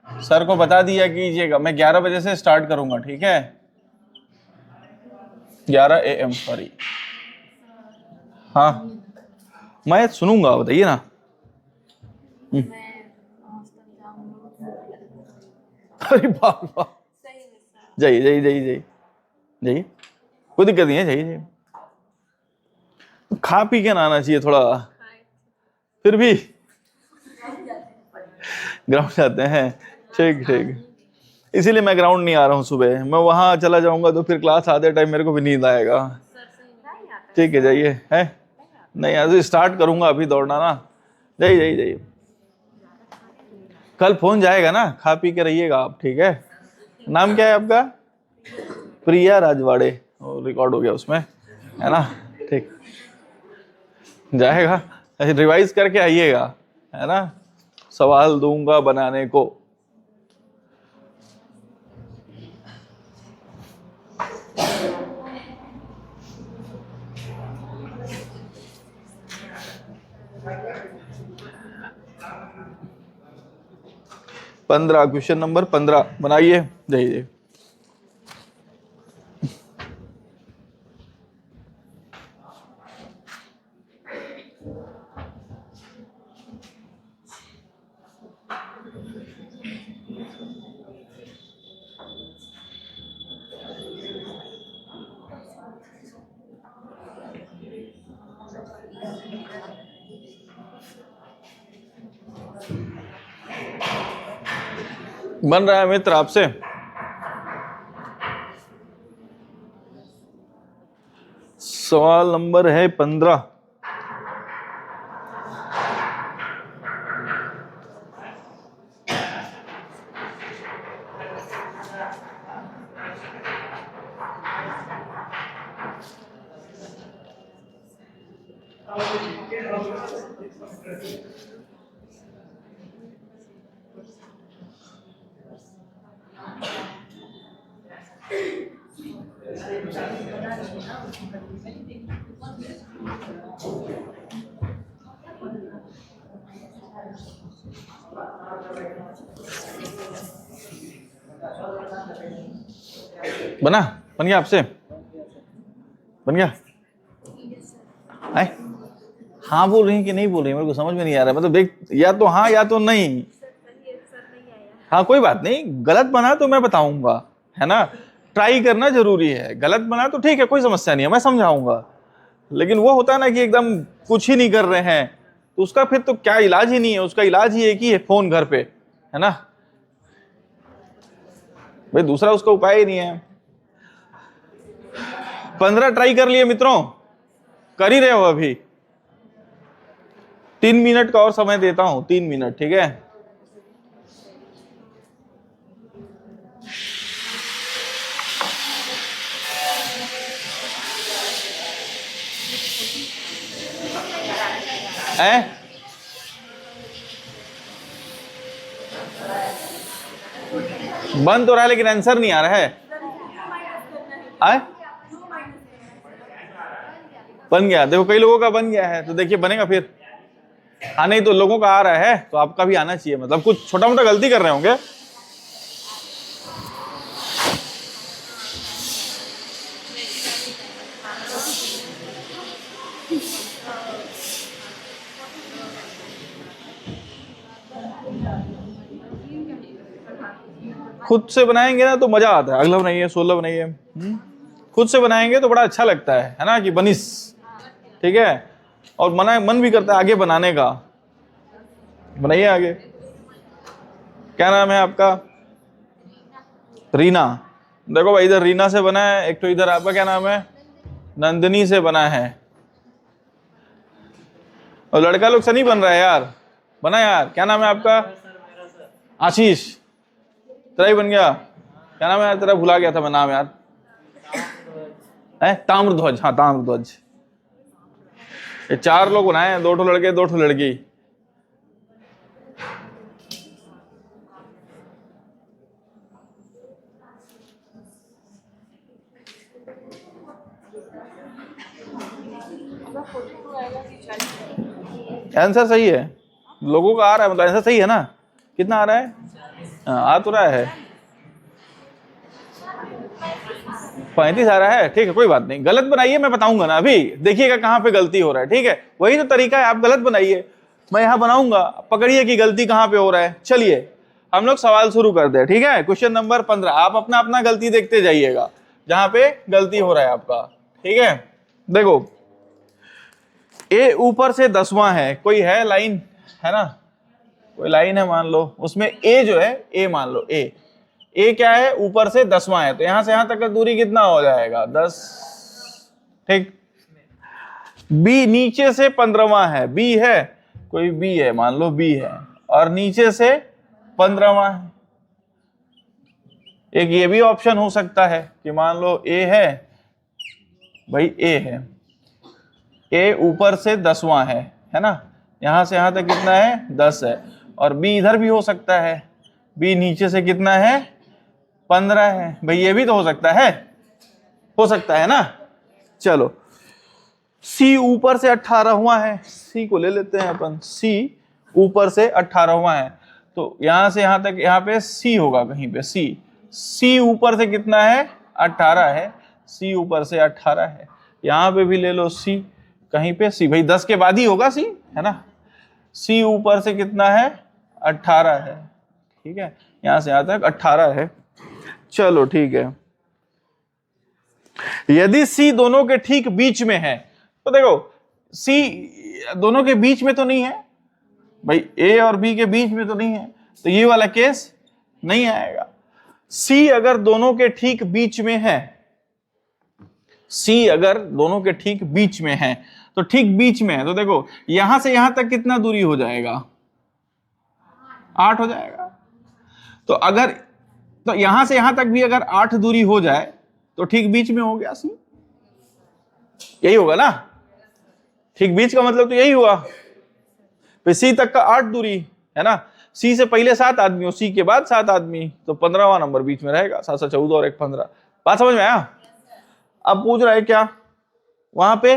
Speaker 1: सर को बता दिया कीजिएगा। मैं 11 बजे से स्टार्ट करूंगा, ठीक है, 11 AM सॉरी। हाँ मैं सुनूंगा, बताइए ना। अरे बाबा, जाइए जाइए जाइए जाइए जाइए, कोई दिक्कत नहीं है, जाइए जाइए। खा पी के ना आना चाहिए थोड़ा, फिर भी ग्राउंड जाते हैं, ठीक ठीक, इसीलिए मैं ग्राउंड नहीं आ रहा हूँ सुबह। मैं वहां चला जाऊंगा तो फिर क्लास आते टाइम मेरे को भी नींद आएगा। ठीक है जाइए, है नहीं आज स्टार्ट करूंगा अभी दौड़ना ना, जाइए जाइए जाइए। कल फोन जाएगा ना, खा पी के रहिएगा आप, ठीक है। नाम क्या है आपका? प्रिया राजवाड़े, रिकॉर्ड हो गया उसमें, है ना, ठीक। जाएगा, रिवाइज करके आइएगा, है ना, सवाल दूंगा बनाने को। पंद्रह, क्वेश्चन नंबर 15 बनाइए, जाइए। बन रहा है मित्र आपसे? सवाल नंबर है 15। बना, बन गया आपसे, बन गया? आए? हाँ बोल रही कि नहीं बोल रही, मेरे को समझ में नहीं आ रहा, मतलब देख, या तो हाँ या तो नहीं। हाँ कोई बात नहीं, गलत बना तो मैं बताऊंगा, है ना, ट्राई करना जरूरी है। गलत बना तो ठीक है, कोई समस्या नहीं है, मैं समझाऊंगा, लेकिन वो होता है ना कि एकदम कुछ ही नहीं कर रहे हैं, तो उसका फिर तो क्या इलाज ही नहीं है, उसका इलाज ही एक ही है, फोन घर पे, है ना भाई, दूसरा उसका उपाय ही नहीं है। 15 ट्राई कर लिए मित्रों, कर ही रहे हो अभी। 3 मिनट का और समय देता हूं, 3 मिनट, ठीक है। बन तो रहा है लेकिन आंसर नहीं आ रहा है। बन गया, देखो कई लोगों का बन गया है, तो देखिए बनेगा फिर। हाँ नहीं तो लोगों का आ रहा है तो आपका भी आना चाहिए, मतलब कुछ छोटा मोटा गलती कर रहे होंगे। खुद से बनाएंगे ना तो मजा आता है। अगला बनाइए, 16 बनाइए। खुद से बनाएंगे तो बड़ा अच्छा लगता है ना, कि बनिस, ठीक है, और मन भी करता है आगे बनाने का। बनाइए आगे। क्या नाम है आपका? रीना। देखो भाई, इधर रीना से बना है, एक तो इधर आपका क्या नाम है? नंदिनी से बना है। और लड़का लोग से नहीं बन रहा है यार, बना यार। क्या नाम है आपका? आशीष। तेरा ही बन गया। क्या नाम है यार तेरा? भुला गया था मैं नाम यार। ताम्रध्वज। हाँ ताम्रध्वज। ये 4 लोग बनाए हैं, 2 ठो लड़के 2 ठो लड़की। आंसर सही है, लोगों का आ रहा है, मतलब आंसर सही है ना? कितना आ रहा है? आ तो रहा है 35 आ रहा है, ठीक है, कोई बात नहीं। गलत बनाइए, मैं बताऊंगा ना अभी, देखिएगा कहाँ पे गलती हो रहा है, ठीक है। वही तो तरीका है, आप गलत बनाइए, मैं यहाँ बनाऊंगा, पकड़िए कि गलती कहाँ पे हो रहा है। चलिए हम लोग सवाल शुरू कर दे, ठीक है। Question number 15। आप अपना अपना गलती देखते जाइएगा, जहां पे गलती हो रहा है आपका, ठीक है। देखो, ए ऊपर से 10वां है, कोई है लाइन, है ना, कोई लाइन है मान लो, उसमें ए जो है, ए मान लो, ए क्या है? ऊपर से 10वां है, तो यहां से यहां तक का दूरी कितना हो जाएगा? 10, ठीक। बी नीचे से 15वां है, बी है, कोई बी है मान लो, बी है, और नीचे से 15वां है। एक ये भी ऑप्शन हो सकता है कि मान लो ए है भाई, ए है, ए ऊपर से 10वां है ना, यहां से यहां तक कितना है? 10 है। और बी इधर भी हो सकता है, बी नीचे से कितना है? 15 है। भाई ये भी तो हो सकता है ना। चलो, सी ऊपर से 18वां है, सी को ले लेते हैं अपन। सी ऊपर से 18वां है, तो यहां से यहां तक, यहां पे सी होगा कहीं पे, सी ऊपर से कितना है? 18 है, सी ऊपर से 18 है। यहां पे भी ले लो सी, कहीं पे सी, भाई 10 के बाद ही होगा सी, है ना। सी ऊपर से कितना है? 18 है, ठीक है, यहां से यहां तक 18 है। चलो ठीक है, यदि सी दोनों के ठीक बीच में है, तो देखो सी दोनों के बीच में तो नहीं है भाई, ए और बी के बीच में तो नहीं है, तो ये वाला केस नहीं आएगा। सी अगर दोनों के ठीक बीच में है, सी अगर दोनों के ठीक बीच में है, तो ठीक बीच में है, तो देखो यहां से यहां तक कितना दूरी हो जाएगा? 8 हो जाएगा। तो अगर, तो यहां से यहां तक भी अगर 8 दूरी हो जाए तो ठीक बीच में हो गया सी, यही होगा ना। ठीक बीच का मतलब तो यही हुआ, फिर सी तक का 8 दूरी है ना, सी से पहले 7 आदमी और सी के बाद 7 आदमी, तो 15वां नंबर बीच में रहेगा। 7 7 14 और 1 15। बात समझ में आया? अब पूछ रहा है क्या, वहां पे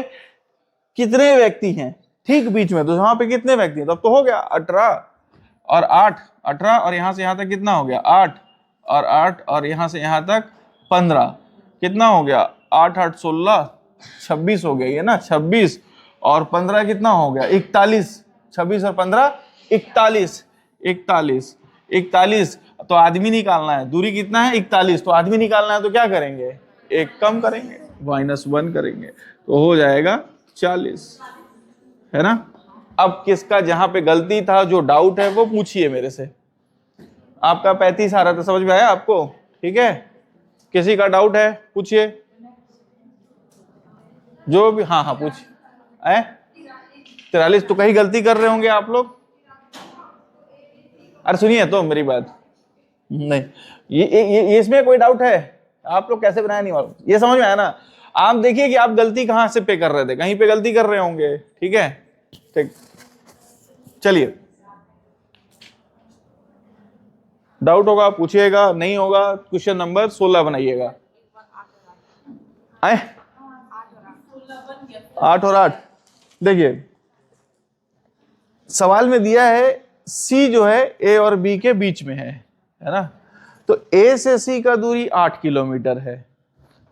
Speaker 1: कितने व्यक्ति हैं ठीक बीच में, तो वहां पे कितने व्यक्ति हैं? तब तो हो गया 18 और 8, 18 और यहां से यहां तक कितना हो गया? 8 और 8 और यहां से यहां तक 15, कितना हो गया? 8 8 16, 26 हो गया ये ना, 26 और 15 कितना हो गया? 41। 26 और 15 41, 41, 41। तो आदमी निकालना है, दूरी कितना है? 41। तो आदमी निकालना है तो क्या करेंगे? एक कम करेंगे, -1 करेंगे, तो हो जाएगा 40, है ना। अब किसका जहां पे गलती था, जो डाउट है वो पूछिए मेरे से। आपका 35 आ रहा था, समझ में आया आपको? ठीक है, किसी का डाउट है पूछिए, जो भी। हाँ हाँ पूछिए। 43 तो कहीं गलती कर रहे होंगे आप लोग। अरे सुनिए तो मेरी बात, नहीं ये इसमें कोई डाउट है? आप लोग कैसे बनाया नहीं मालूम, ये समझ में आया ना। आप देखिए कि आप गलती कहां से पे कर रहे थे, कहीं पे गलती कर रहे होंगे। ठीक है, ठीक, चलिए। डाउट होगा पूछिएगा, नहीं होगा क्वेश्चन नंबर 16 बनाइएगा। आए 8 और 8, देखिए सवाल में दिया है सी जो है ए और बी के बीच में है ना। तो ए से सी का दूरी 8 किलोमीटर है,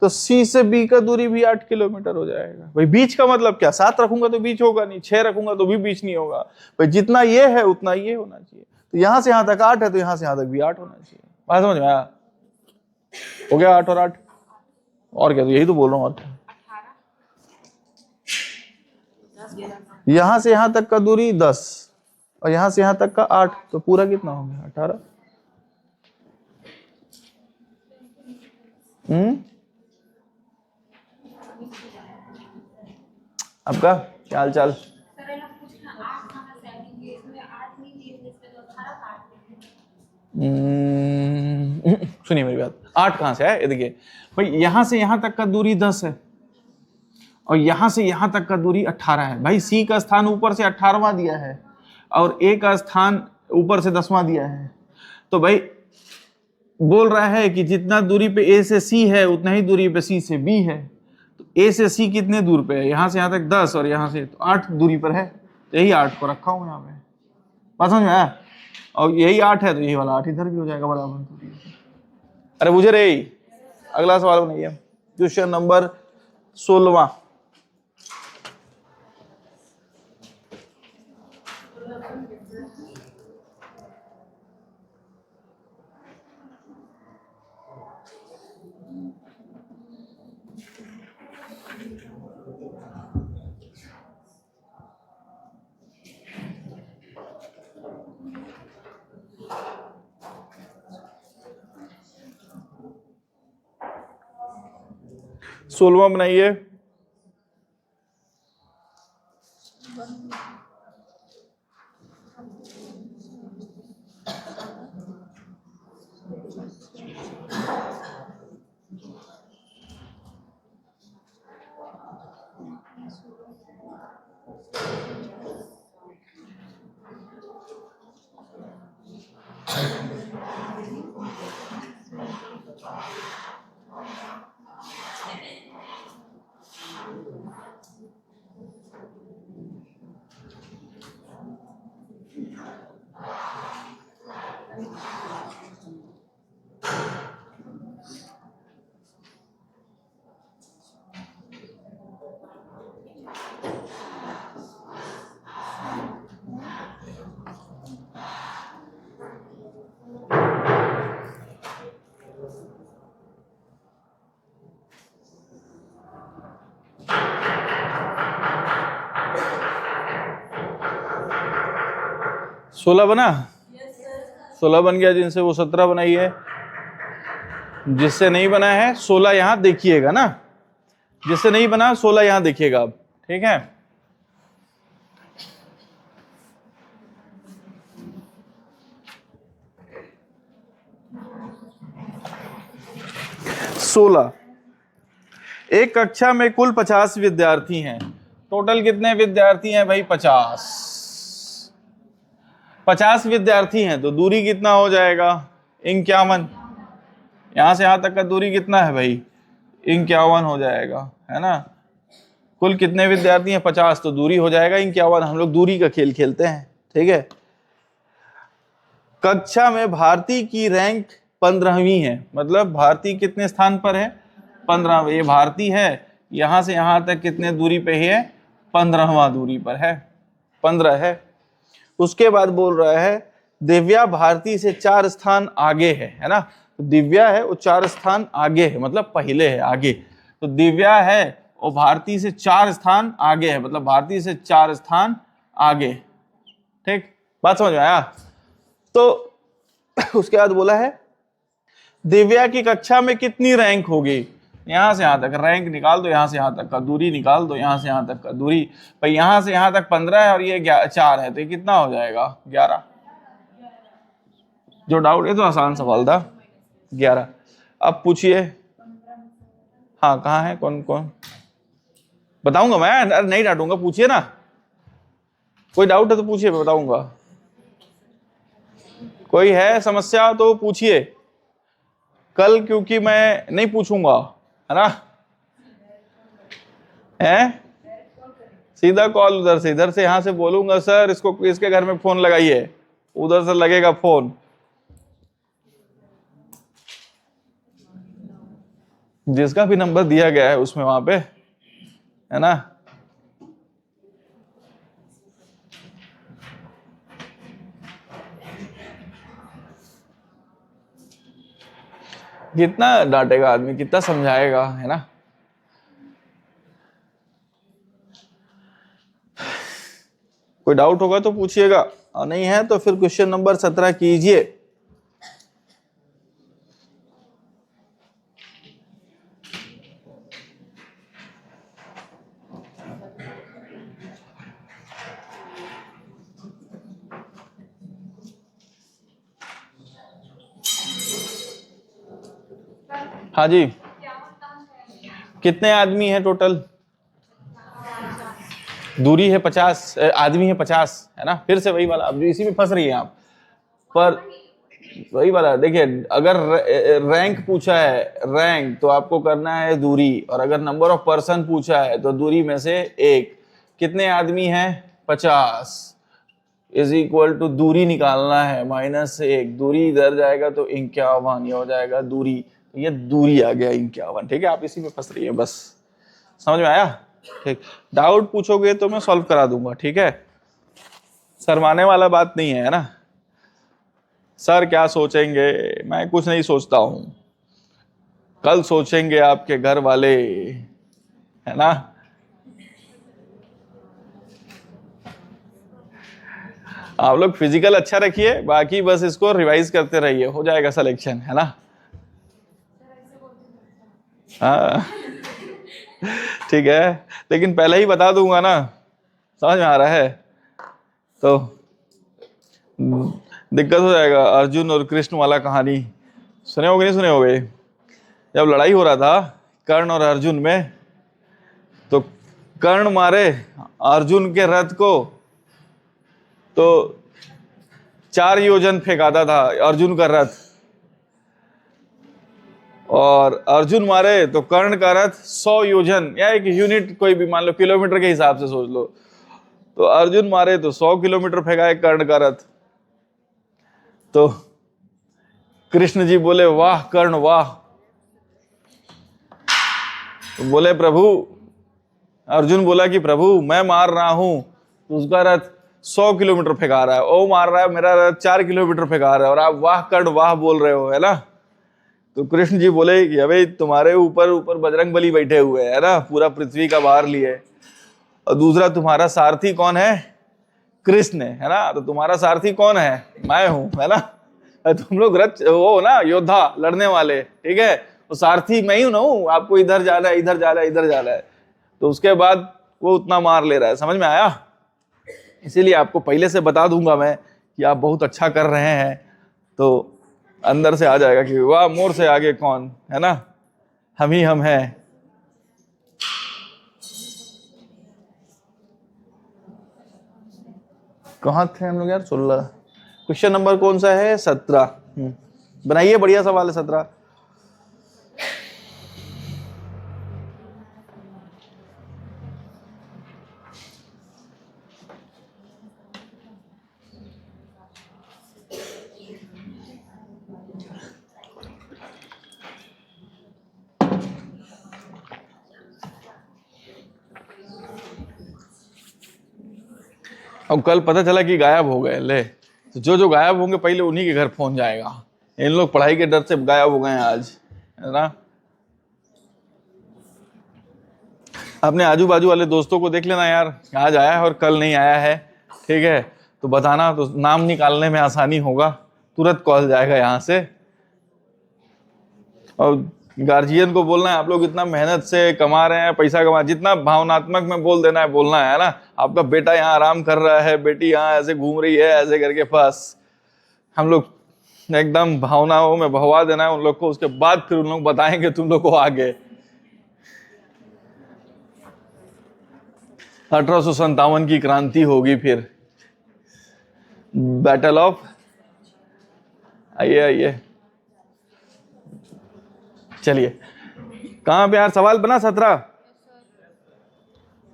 Speaker 1: तो सी से बी का दूरी भी 8 किलोमीटर हो जाएगा। भाई बीच का मतलब क्या, 7 रखूंगा तो बीच होगा नहीं, 6 रखूंगा तो भी बीच नहीं होगा। भाई जितना ये है उतना ये होना चाहिए। तो यहां से यहां तक 8 है, तो यहां से यहां तक भी 8 होना चाहिए। बात समझ में आया? हो गया 8 और 8, और क्या, तो यही तो बोल रहा हूँ। और क्या, यहां से यहां तक का दूरी 10 और यहां से यहां तक का 8, तो पूरा कितना हो गया 18। आपका क्या हाल चाल? सुनिए मेरी बात, 8 कहां से है? ये देखिए भाई, यहां से यहां तक का दूरी 10 है और यहां से यहां तक का दूरी 18 है। भाई सी का स्थान ऊपर से 18वां दिया है और ए का स्थान ऊपर से 10वां दिया है। तो भाई बोल रहा है कि जितना दूरी पे ए से सी है उतना ही दूरी पे सी से बी है। तो ए से सी कितने दूर पे है? यहां से यहां तक 10 और यहां से तो 8 दूरी पर है। यही 8 को रखा हूं यहाँ पे, बात समझ में आया? और यही 8 है तो यही वाला 8 इधर भी हो जाएगा बराबर। अरे बुझे रे, अगला सवाल बनाइए, क्वेश्चन नंबर 16वां। सोलवा बनाइए। सोलह बना? 16 बन गया, जिनसे वो 17 बनाई है। जिससे नहीं बना है 16 यहां देखिएगा ना, जिससे नहीं बना 16 यहां देखिएगा आप, ठीक है। सोलह, एक कक्षा में कुल 50 विद्यार्थी हैं। टोटल कितने विद्यार्थी हैं भाई? 50 विद्यार्थी हैं, तो दूरी कितना हो जाएगा? 51। यहां से यहां तक का दूरी कितना है भाई? 51 हो जाएगा, है ना। कुल कितने विद्यार्थी हैं? 50, तो दूरी हो जाएगा 51। हम लोग दूरी का खेल खेलते हैं, ठीक है। कक्षा में भारती की रैंक 15वीं है, मतलब भारती कितने स्थान पर है? 15वें। ये भारती है, यहां से यहां तक कितने दूरी पे है? 15वां दूरी पर है, 15 है। उसके बाद बोल रहा है दिव्या भारती से 4 स्थान आगे है ना। तो दिव्या है वो 4 स्थान आगे है, मतलब पहले है, आगे। तो दिव्या है और भारती से 4 स्थान आगे है, मतलब भारती से 4 स्थान आगे। ठीक, बात समझ में आया? तो उसके बाद बोला है दिव्या की कक्षा में कितनी रैंक होगी, यहां से यहां तक रैंक निकाल दो, यहां से यहां तक का दूरी निकाल दो, यहां से यहां तक का दूरी। भाई यहां से यहां तक 15 है और ये 4 है, तो ये कितना हो जाएगा 11। जो डाउट है तो आसान सवाल था, 11। अब पूछिए, हाँ कहाँ है, कौन कौन बताऊंगा मैं, नहीं डांटूंगा, पूछिए ना, कोई डाउट है तो पूछिए, मैं बताऊंगा। कोई है समस्या तो पूछिए, कल क्योंकि मैं नहीं पूछूंगा, है ना? है सीधा कॉल उधर से, इधर से यहां से बोलूंगा सर इसको, इसके घर में फोन लगाइए, उधर से लगेगा फोन। जिसका भी नंबर दिया गया है उसमें वहां पे, है ना? कितना डांटेगा आदमी, कितना समझाएगा, है ना? कोई डाउट होगा तो पूछिएगा, और नहीं है तो फिर क्वेश्चन नंबर 17 कीजिए। हाँ जी, कितने आदमी है टोटल? दूरी है 50, आदमी है 50, है ना? फिर से वही वाला, अब इसी में फंस रही है आप, पर वही वाला देखिए, अगर रैंक पूछा है, रैंक तो आपको करना है दूरी, और अगर नंबर ऑफ पर्सन पूछा है तो दूरी में से 1। कितने आदमी हैं? 50 इज इक्वल टू दूरी निकालना है -1, दूरी इधर जाएगा तो 51, ये हो जाएगा दूरी, ये दूरी आ गया 51। ठीक है, आप इसी में फंस रही है, बस समझ में आया? ठीक, डाउट पूछोगे तो मैं सॉल्व करा दूंगा, ठीक है? शर्माने वाला बात नहीं है ना? सर क्या सोचेंगे, मैं कुछ नहीं सोचता हूं, कल सोचेंगे आपके घर वाले, है ना? आप लोग फिजिकल अच्छा रखिए, बाकी बस इसको रिवाइज करते रहिए, हो जाएगा सिलेक्शन, है ना? हाँ ठीक है, लेकिन पहले ही बता दूंगा ना, समझ में आ रहा है? तो दिक्कत हो जाएगा। अर्जुन और कृष्ण वाला कहानी सुने होगे, नहीं सुने होगे? जब लड़ाई हो रहा था कर्ण और अर्जुन में, तो कर्ण मारे अर्जुन के रथ को, तो 4 योजन फेंकाता था अर्जुन का रथ, और अर्जुन मारे तो कर्ण का रथ 100 योजन, या एक यूनिट कोई भी मान लो, किलोमीटर के हिसाब से सोच लो, तो अर्जुन मारे तो 100 किलोमीटर फेंकाए कर्ण का रथ। तो कृष्ण जी बोले वाह कर्ण वाह, तो बोले प्रभु, अर्जुन बोला कि प्रभु मैं मार रहा हूं तो उसका रथ 100 किलोमीटर फेंका रहा है, वो मार रहा है मेरा रथ 4 किलोमीटर फेंका रहा है, और आप वाह कर्ण वाह बोल रहे हो, है ना? तो कृष्ण जी बोले कि अबे तुम्हारे ऊपर बजरंग बली बैठे हुए है ना, पूरा पृथ्वी का भार लिए, और दूसरा तुम्हारा सारथी कौन है? कृष्ण है ना? तो तुम्हारा सारथी कौन है? मैं हूं, है ना? तुम लोग रथ वो ना योद्धा लड़ने वाले, ठीक है, तो सारथी मैं ही हूं ना, आपको इधर जाना है, इधर जाना है, इधर जाना है। तो उसके बाद वो उतना मार ले रहा है, समझ में आया? इसीलिए आपको पहले से बता दूंगा मैं कि आप बहुत अच्छा कर रहे हैं, तो अंदर से आ जाएगा कि वाह मोर से आगे कौन, है ना? हम ही हम हैं। कहाँ थे हम लोग यार? 16। क्वेश्चन नंबर कौन सा है? 17। बनाइए, बढ़िया सवाल है 17। अब कल पता चला कि गायब हो गए, ले तो जो गायब होंगे पहले उन्हीं के घर फोन जाएगा। इन लोग पढ़ाई के डर से गायब हो गए हैं आज, है ना? अपने आजू बाजू वाले दोस्तों को देख लेना यार, आज आया है और कल नहीं आया है, ठीक है, तो बताना, तो नाम निकालने में आसानी होगा, तुरंत कॉल जाएगा यहाँ से। और गार्जियन को बोलना है आप लोग इतना मेहनत से कमा रहे हैं, पैसा कमा, जितना भावनात्मक में बोल देना है बोलना है ना, आपका बेटा यहाँ आराम कर रहा है, बेटी यहाँ ऐसे घूम रही है ऐसे करके, बस हम लोग एकदम भावनाओं में बहवा देना है उन लोग को, उसके बाद फिर उन लोग बताएंगे तुम लोग को आगे। 1857 की क्रांति होगी फिर, बैटल ऑफ, आइए आइए, चलिए कहां पे यार सवाल बना? 17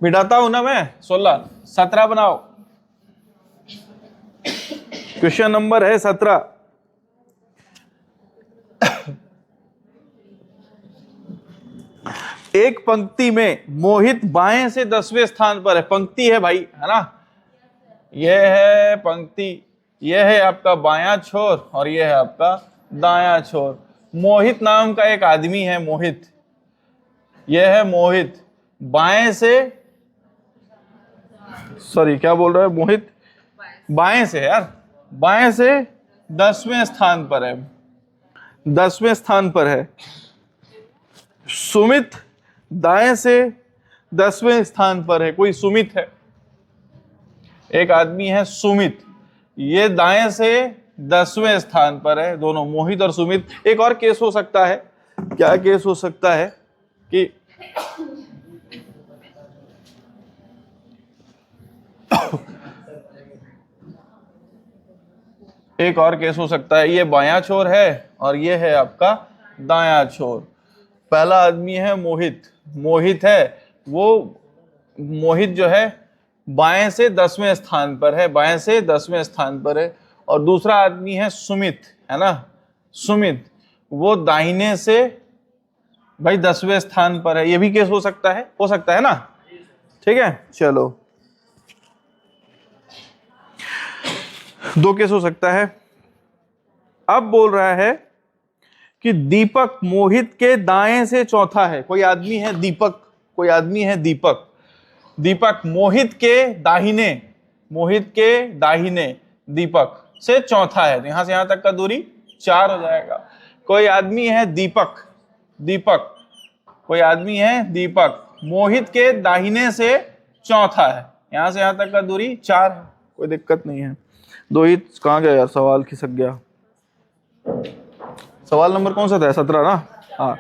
Speaker 1: मिटाता हूं ना मैं, 16 17 बनाओ, क्वेश्चन नंबर है 17। एक पंक्ति में मोहित बाएं से 10वें स्थान पर है, पंक्ति है भाई, है ना, यह है पंक्ति, यह है आपका बायां छोर और यह है आपका दायां छोर। मोहित नाम का एक आदमी है, मोहित, यह है मोहित, बाएं से, सॉरी क्या बोल रहा है, मोहित बाएं से यार, बाएं से 10वें स्थान पर है, 10वें स्थान पर है। सुमित दाएं से 10वें स्थान पर है, कोई सुमित है, एक आदमी है सुमित, ये दाएं से 10वें स्थान पर है, दोनों मोहित और सुमित। एक और केस हो सकता है, क्या केस हो सकता है कि एक और केस हो सकता है, ये बायां छोर है और ये है आपका दायां छोर। पहला आदमी है मोहित, मोहित है वो, मोहित जो है बाएं से 10वें स्थान पर है, बाएं से 10वें स्थान पर है, और दूसरा आदमी है सुमित, है ना, सुमित, वो दाहिने से भाई 10वें स्थान पर है। ये भी केस हो सकता है ना, ठीक है। चलो 2 केस हो सकता है। अब बोल रहा है कि दीपक मोहित के दाएं से चौथा है, कोई आदमी है दीपक, कोई आदमी है दीपक, दीपक मोहित के दाहिने, मोहित के दाहिने दीपक से चौथा है, तो यहां से यहां तक का दूरी 4 हो जाएगा। कोई आदमी है दीपक, दीपक, कोई आदमी है दीपक, मोहित के दाहिने से चौथा है, यहां से यहां तक का दूरी 4 है, कोई दिक्कत नहीं है। 2 ही कहां गया यार, सवाल खिसक गया। सवाल नंबर कौन सा था? 17 ना, हाँ,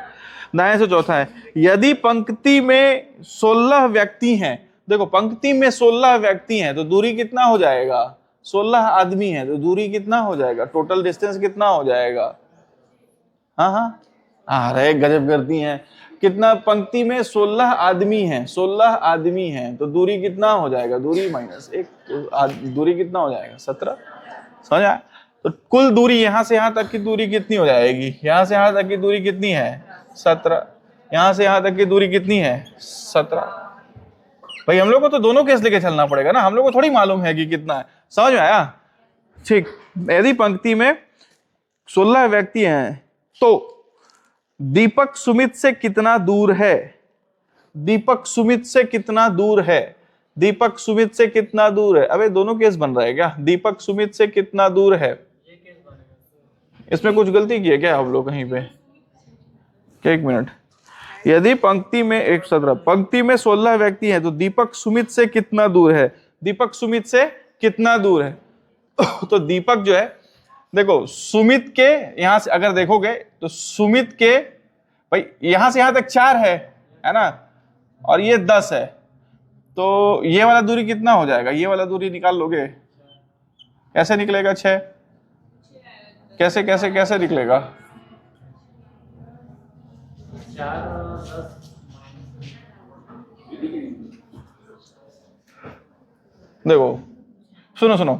Speaker 1: दाएं से चौथा है। यदि पंक्ति में 16 व्यक्ति हैं, देखो पंक्ति में 16 व्यक्ति हैं तो दूरी कितना हो जाएगा, 16 आदमी हैं तो दूरी कितना हो जाएगा, टोटल डिस्टेंस कितना हो जाएगा? हाँ हाँ, अरे गजब करती हैं, कितना, पंक्ति में 16 आदमी हैं, 16 आदमी हैं तो दूरी कितना हो जाएगा, दूरी -1, तो दूरी कितना हो जाएगा, 17, समझ आया? तो कुल दूरी यहां से यहां तक की दूरी कितनी हो जाएगी, यहां से यहां तक की दूरी कितनी है, 17, यहां से यहां तक की दूरी कितनी है, 17। भाई हम लोग को तो दोनों केस लेके चलना पड़ेगा ना, हम लोग को थोड़ी मालूम है कि कितना है, समझ में आया? ठीक, यदि पंक्ति में 16 व्यक्ति हैं तो दीपक सुमित से कितना दूर है, दीपक सुमित से कितना दूर है, दीपक सुमित से कितना दूर है? अबे दोनों केस बन रहा है क्या, दीपक सुमित से कितना दूर है? इसमें कुछ गलती की है क्या आप लोग कहीं पे? एक मिनट, यदि पंक्ति में 17 पंक्ति में 16 व्यक्ति हैं तो दीपक सुमित से कितना दूर है, दीपक सुमित से कितना दूर है? तो दीपक जो है, देखो सुमित के यहां से अगर देखोगे तो सुमित के, भाई यहां से यहां तक 4 है ना, और ये 10 है, तो ये वाला दूरी कितना हो जाएगा, ये वाला दूरी निकाल लोगे, कैसे निकलेगा? 6, कैसे कैसे कैसे निकलेगा?
Speaker 2: 4
Speaker 1: देखो सुनो सुनो,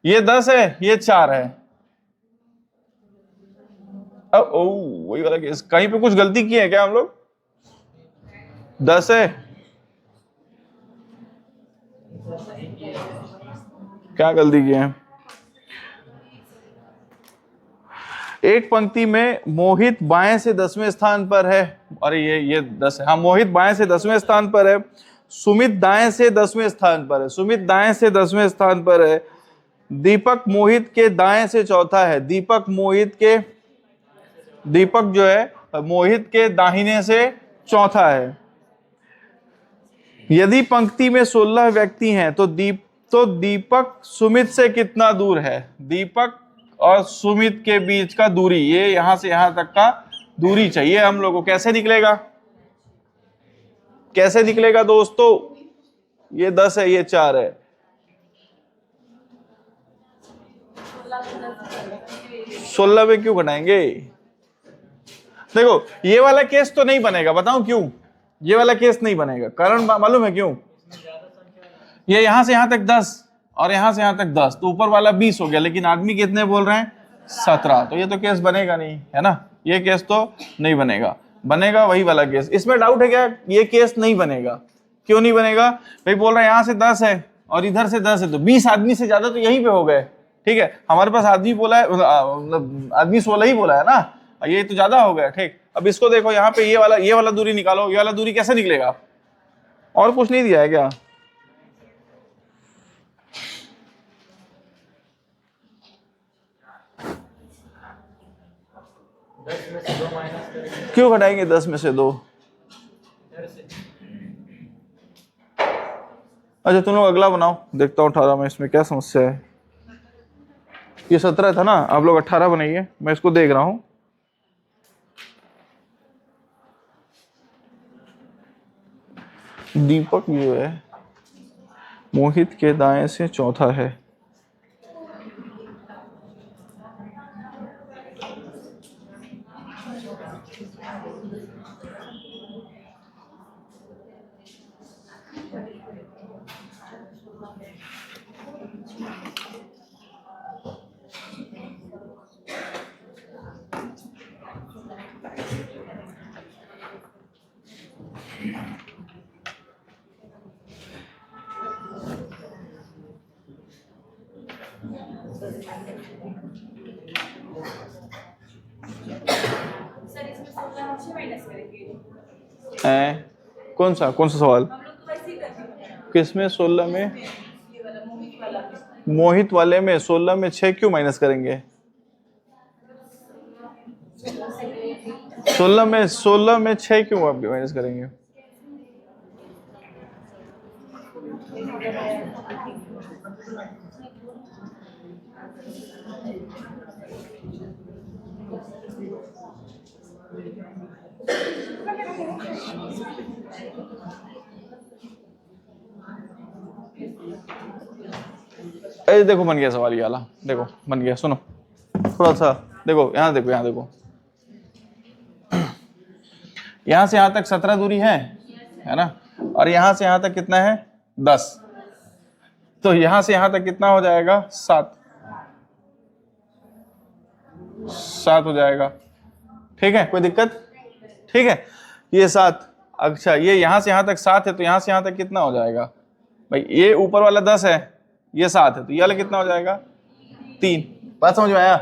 Speaker 1: ये 10 है, ये 4 है, अब ओ वही वाला केस, कहीं पे कुछ गलती की है क्या हम लोग? 10 है, क्या गलती की है? एक पंक्ति में मोहित बाएं से 10वें स्थान पर है। अरे ये 10 है। हाँ, मोहित बाएं से 10वें स्थान पर है, सुमित दाएं से 10वें स्थान पर है, सुमित दाएं से 10वें स्थान पर है, दीपक मोहित के दाएं से चौथा है, दीपक जो है मोहित के दाहिने से चौथा है। यदि पंक्ति में 16 व्यक्ति हैं तो दीपक सुमित से कितना दूर है? दीपक और सुमित के बीच का दूरी, ये यहां से यहां तक का दूरी चाहिए हम लोग को। कैसे निकलेगा? कैसे निकलेगा दोस्तों? ये 10 है, ये 4 है। 16 में क्यों घटाएंगे? देखो, ये वाला केस तो नहीं बनेगा, बताऊं क्यों? ये वाला केस नहीं बनेगा, कारण मालूम है क्यों? ये यहां से यहां तक 10 और यहां से यहां तक 10, तो ऊपर वाला 20 हो गया, लेकिन आदमी कितने बोल रहे हैं? 17। तो ये तो केस बनेगा नहीं, है ना? ये केस तो नहीं बनेगा। बनेगा वही वाला केस। इसमें डाउट है क्या? ये केस नहीं बनेगा। क्यों नहीं बनेगा? भाई बोल रहे हैं यहां से 10 है और इधर से 10 है, तो 20 आदमी से ज्यादा तो यहीं पे हो गए। ठीक है, हमारे पास आदमी बोला है, आदमी 16 ही बोला है ना, ये तो ज्यादा हो गया। ठीक, अब इसको देखो, यहाँ पे ये वाला दूरी निकालो। ये वाला दूरी कैसे निकलेगा? और कुछ नहीं दिया है क्या? क्यों घटाएंगे 10 में से 2? अच्छा, तुम लोग अगला बनाओ, देखता हूँ 18 में इसमें क्या समस्या है। ये 17 था ना, आप लोग 18 बनाइए, मैं इसको देख रहा हूं। दीपक जो है मोहित के दाएं से चौथा है।
Speaker 3: सर इसमें 16 हमसे माइनस करेंगे।
Speaker 1: कौन सा सवाल?
Speaker 3: हम लोग तो वैसे ही करते हैं।
Speaker 1: किसमें? 16 में?
Speaker 3: ये वाला मोहित वाला।
Speaker 1: मोहित वाले में 16 में 6 क्यों माइनस करेंगे? 16 में 6 क्यों आप माइनस करेंगे? ए देखो बन गया सवाल ये वाला, देखो बन गया। सुनो थोड़ा सा, देखो यहाँ देखो, यहाँ देखो, यहां से यहां तक 17 दूरी है ना, और यहां से यहां तक कितना है? 10। तो यहां से यहां तक कितना हो जाएगा? 7 हो जाएगा। ठीक है, कोई दिक्कत? ठीक है, ये 7। अच्छा, ये यहां से यहां तक 7 है, तो यहां से यहां तक कितना हो जाएगा? भाई ये ऊपर वाला 10 है, ये 7 है, तो ये वाला कितना हो जाएगा? 3। बात समझ में आया?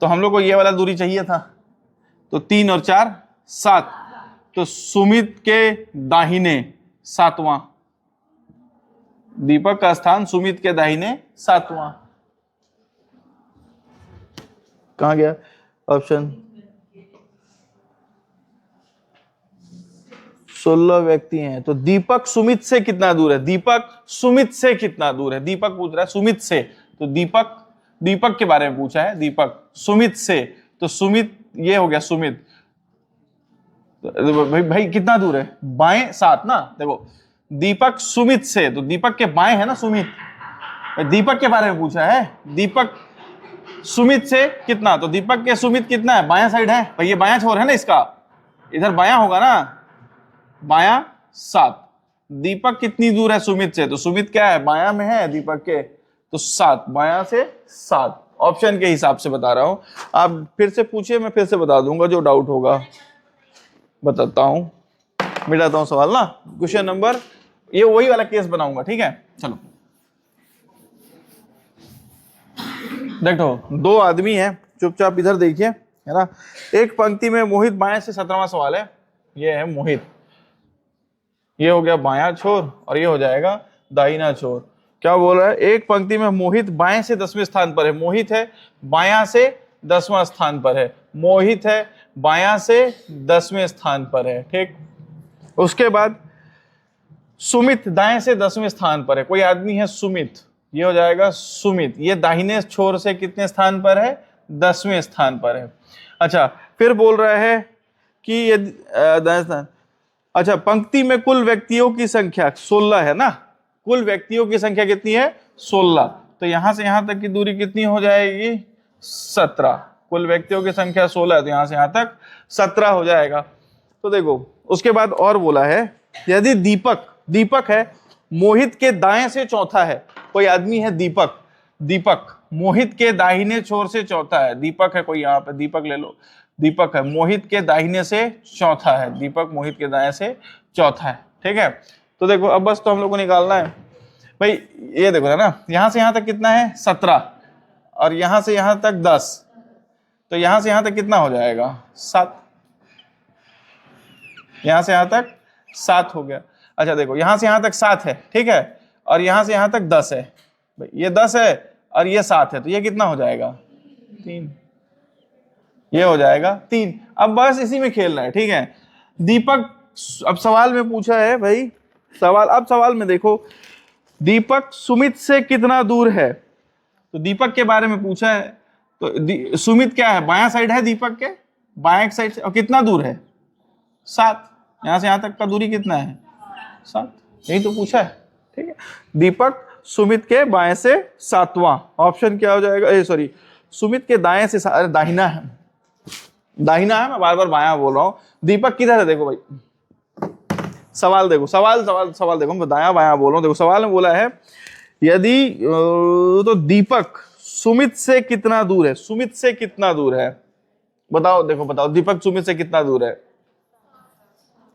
Speaker 1: तो हम लोग को ये वाला दूरी चाहिए था, तो 3 और 4 7। तो सुमित के दाहिने 7वां, दीपक का स्थान सुमित के दाहिने 7वां। कहां गया ऑप्शन? 16 व्यक्ति हैं, तो दीपक सुमित से कितना दूर है? दीपक सुमित से कितना दूर है? दीपक पूछ रहा है सुमित से, तो दीपक के बारे में पूछा है। दीपक सुमित से, तो सुमित ये हो गया सुमित। भाई कितना दूर है? बाएं 7 ना। देखो दीपक सुमित से, तो दीपक के बाएं है ना सुमित। दीपक के बारे में पूछा है, दीपक सुमित से कितना, तो दीपक के सुमित कितना है? बायां साइड है भाई, ये बायां छोर है ना इसका, इधर बायां होगा ना, बायां 7। दीपक कितनी दूर है सुमित से? तो सुमित क्या है? बायां में है दीपक के, तो 7, बायां से 7। ऑप्शन के हिसाब से बता रहा हूं, आप फिर से पूछिए, मैं फिर से बता दूंगा जो डाउट होगा। बताता हूं, मिटाता हूं सवाल ना। क्वेश्चन नंबर, ये वही वाला केस बनाऊंगा, ठीक है? चलो देखो, 2 आदमी हैं, चुपचाप इधर देखिए, है ना। एक पंक्ति में मोहित बाएं से 17वां सवाल है, ये है मोहित, ये हो गया बायां छोर और ये हो जाएगा दाहिना छोर। क्या बोल रहा है, एक पंक्ति में मोहित बाएं से 10वें स्थान पर है, मोहित है बायां से 10वां स्थान पर है, मोहित है बायां से 10वें स्थान पर है, ठीक। उसके बाद सुमित दाएं से 10वें स्थान पर है, कोई आदमी है सुमित, ये हो जाएगा सुमित, ये दाहिने छोर से कितने स्थान पर है, 10वें स्थान पर है। अच्छा, फिर बोल रहा है कि ये दाएं स्थान, अच्छा पंक्ति में कुल व्यक्तियों की संख्या 16 है ना, कुल व्यक्तियों की संख्या कितनी है, 16, तो यहां से यहां तक की दूरी कितनी हो जाएगी, 17। कुल व्यक्तियों की संख्या 16 है तो यहां से यहां तक 17 हो जाएगा। तो देखो उसके बाद और बोला है, यदि दीपक, दीपक है मोहित के दाएं से चौथा है, कोई आदमी है दीपक, दीपक मोहित के दाहिने छोर से चौथा है, दीपक है कोई, यहाँ पे दीपक ले लो, दीपक है मोहित के दाहिने से चौथा है, दीपक मोहित के दाएं से चौथा है, ठीक है। तो देखो अब बस तो हम लोग को निकालना है भाई, ये देखो है ना, यहां से यहां तक कितना है 17 और यहां से यहां तक 10, तो यहां से यहां तक कितना हो जाएगा 7, यहां से यहां तक 7 हो गया। अच्छा देखो यहां से यहां तक 7 है, ठीक है, और यहां से यहां तक 10 है, भाई ये 10 है और ये 7 है, तो ये कितना हो जाएगा 3, ये हो जाएगा 3। अब बस इसी में खेलना है, ठीक है। दीपक, अब सवाल में पूछा है भाई, सवाल, अब सवाल में देखो दीपक सुमित से कितना दूर है, तो दीपक के बारे में पूछा है, तो सुमित क्या है, बायां साइड है दीपक के, बायां साइड से, और कितना दूर है 7, यहां से यहां तक का दूरी कितना है 7, यही तो पूछा है, ठीक है। दीपक सुमित के बाएं से 7वां, ऑप्शन क्या हो जाएगा, सॉरी सुमित के दाएं से, अरे दाहिना है, दाहिना है, मैं बार बार बायां बोल रहा हूं। दीपक किधर है, देखो भाई सवाल देखो, सवाल देखो, मैं दायां बायां बोल रहा हूं, देखो सवाल में बोला है यदि तो दीपक सुमित से कितना दूर है, सुमित से कितना दूर है बताओ, देखो बताओ दीपक सुमित से कितना दूर है,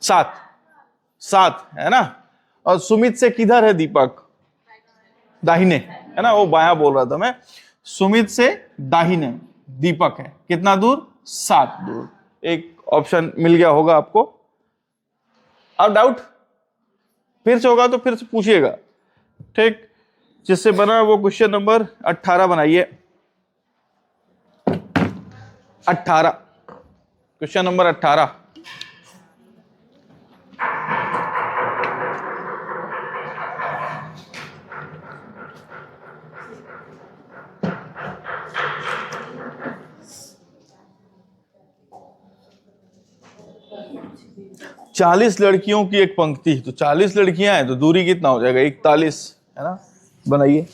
Speaker 1: 7 है ना, और सुमित से किधर है दीपक, दाहिने, है ना, वो बायां बोल रहा था मैं, सुमित से दाहिने दीपक है, कितना दूर 7 दूर, एक ऑप्शन मिल गया होगा आपको। अब डाउट फिर से होगा तो फिर से पूछिएगा, ठीक। जिससे बना वो क्वेश्चन नंबर 18 बनाइए, 18, क्वेश्चन नंबर 18। चालीस लड़कियों की एक पंक्ति, तो 40 लड़कियां हैं तो दूरी कितना हो जाएगा 41, है ना, बनाइए।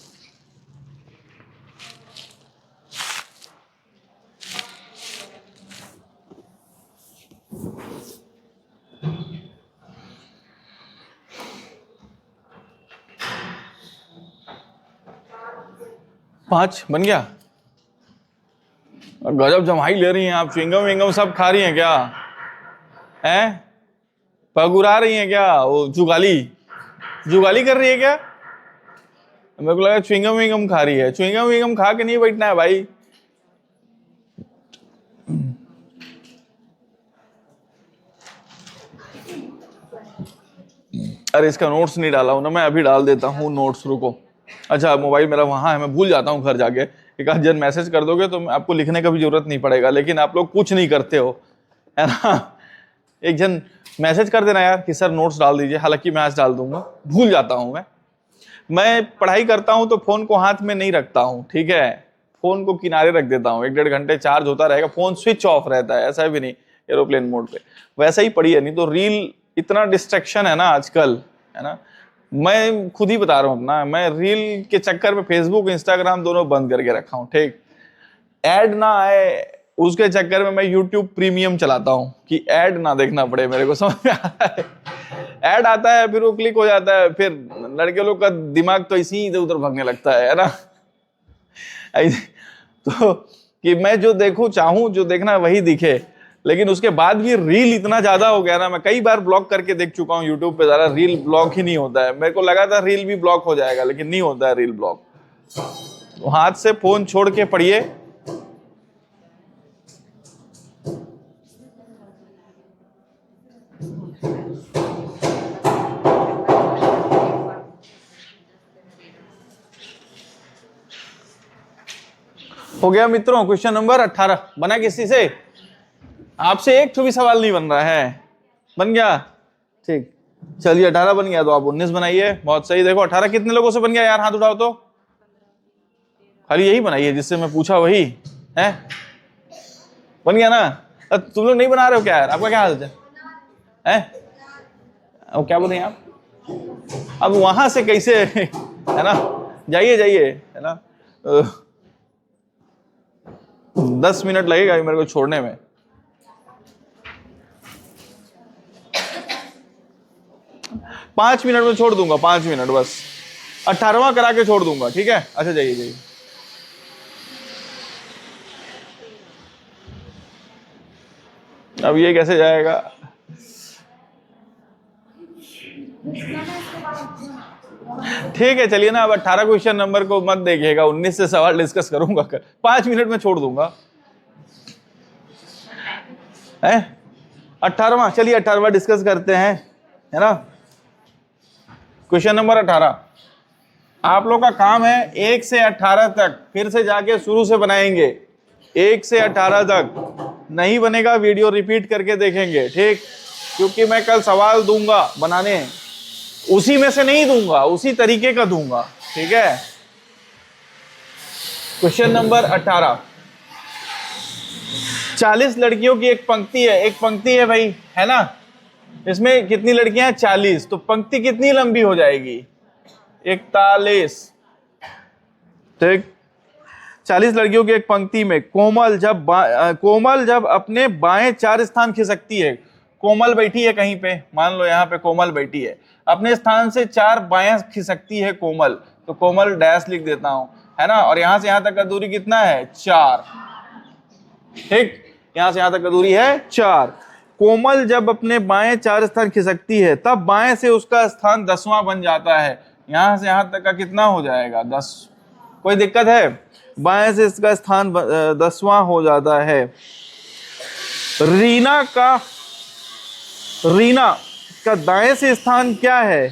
Speaker 1: पांच बन गया, गजब जमाई ले रही हैं आप, च्युइंगम विंगम सब खा रही हैं क्या, हैं पगुरा रही हैं क्या, वो जुगाली कर रही है क्या, मेरे को लगा च्युइंगम विंगम खा रही है, च्युइंगम विंगम खा के नहीं बैठना है भाई। अरे इसका नोट्स नहीं डाला हूं ना, मैं अभी डाल देता हूँ नोट्स, रुको। अच्छा मोबाइल मेरा वहां है, मैं भूल जाता हूँ घर जाके, एक आध जन मैसेज कर दोगे तो आपको लिखने का भी जरूरत नहीं पड़ेगा, लेकिन आप लोग कुछ नहीं करते हो, है ना। एक जन मैसेज कर देना यार कि सर नोट्स डाल दीजिए, हालांकि मैं आज डाल दूंगा, भूल जाता हूं मैं पढ़ाई करता हूं तो फोन को हाथ में नहीं रखता हूं, ठीक है, फोन को किनारे रख देता हूं, 1-1.5 घंटे चार्ज होता रहेगा, फोन स्विच ऑफ रहता है, ऐसा भी नहीं एरोप्लेन मोड पे, वैसा ही पढ़िए, नहीं तो रील, इतना डिस्ट्रैक्शन है ना आजकल, है ना। मैं खुद ही बता रहा हूं अपना, मैं रील के चक्कर में फेसबुक इंस्टाग्राम दोनों बंद करके रखा हूं, ठीक, ऐड ना आए उसके चक्कर में मैं YouTube प्रीमियम चलाता हूं कि ऐड ना देखना पड़े मेरे को, समझ में आ रहा है। ऐड आता है फिर वो क्लिक हो जाता है, फिर लड़के लोग का दिमाग तो इसी इधर उधर भागने लगता है ना। तो कि मैं जो देखूं, चाहूं जो देखना वही दिखे, लेकिन उसके बाद भी रील इतना ज्यादा हो गया ना, मैं कई बार ब्लॉक करके देख चुका हूं यूट्यूब पे, ज्यादा रील ब्लॉक ही नहीं होता है, मेरे को लगा था रील भी ब्लॉक हो जाएगा, लेकिन नहीं होता है रील ब्लॉक। तो हाथ से फोन छोड़ के पढ़िए, हो गया मित्रों, क्वेश्चन नंबर 18 बना किसी से? आपसे एक भी सवाल नहीं बन रहा है, बन गया? ठीक, चलिए 18 बन गया तो आप 19 बनाइए। बहुत सही। देखो 18 कितने लोगों से बन गया यार, हाथ उठाओ तो। खाली यही बनाइए जिससे मैं पूछा वही है, बन गया ना? तुम लोग नहीं बना रहे हो क्या यार? आपका क्या हाल है? अब क्या बोले आप? अब वहां से कैसे है ना, जाइए जाइए, है ना। 10 मिनट लगेगा मेरे को छोड़ने में। पांच मिनट में छोड़ दूंगा, 5 मिनट बस, 18वां करा के छोड़ दूंगा, ठीक है? अच्छा जाइए जाइए। अब ये कैसे जाएगा? ठीक है चलिए ना, अब 18 क्वेश्चन नंबर को मत देखिएगा, 19 से सवाल डिस्कस करूंगा। 5 मिनट में छोड़ दूंगा, है? 18वां, चलिए 18वां डिस्कस करते हैं, है ना। क्वेश्चन नंबर 18, आप लोग का काम है 1 से 18 तक, फिर से जाके शुरू से बनाएंगे। 1 से 18 तक नहीं बनेगा, वीडियो रिपीट करके देखेंगे, ठीक? क्योंकि मैं कल सवाल दूंगा बनाने, उसी में से नहीं दूंगा, उसी तरीके का दूंगा, ठीक है? क्वेश्चन नंबर 18, 40 लड़कियों की एक पंक्ति है, एक पंक्ति है भाई, है ना। इसमें कितनी लड़कियां हैं? 40। तो पंक्ति कितनी लंबी हो जाएगी? 41, ठीक। 40 लड़कियों की एक पंक्ति में कोमल जब अपने बाएं 4 स्थान खिसकती है। कोमल बैठी है कहीं पे, मान लो यहाँ पे कोमल बैठी है, अपने स्थान से 4 बाएं खिसकती है कोमल, तो कोमल डैश लिख देता हूं, है ना। और यहां से यहां तक का दूरी कितना है? 4, ठीक। यहां से यहां तक का दूरी है 4। कोमल जब अपने बाएं 4 स्थान खिसकती है, तब बाएं से उसका स्थान 10वां बन जाता है। यहां से यहां तक का कितना हो जाएगा? 10। कोई दिक्कत है? बाएं से इसका स्थान 10वां हो जाता है। रीना का दाएं से स्थान क्या है?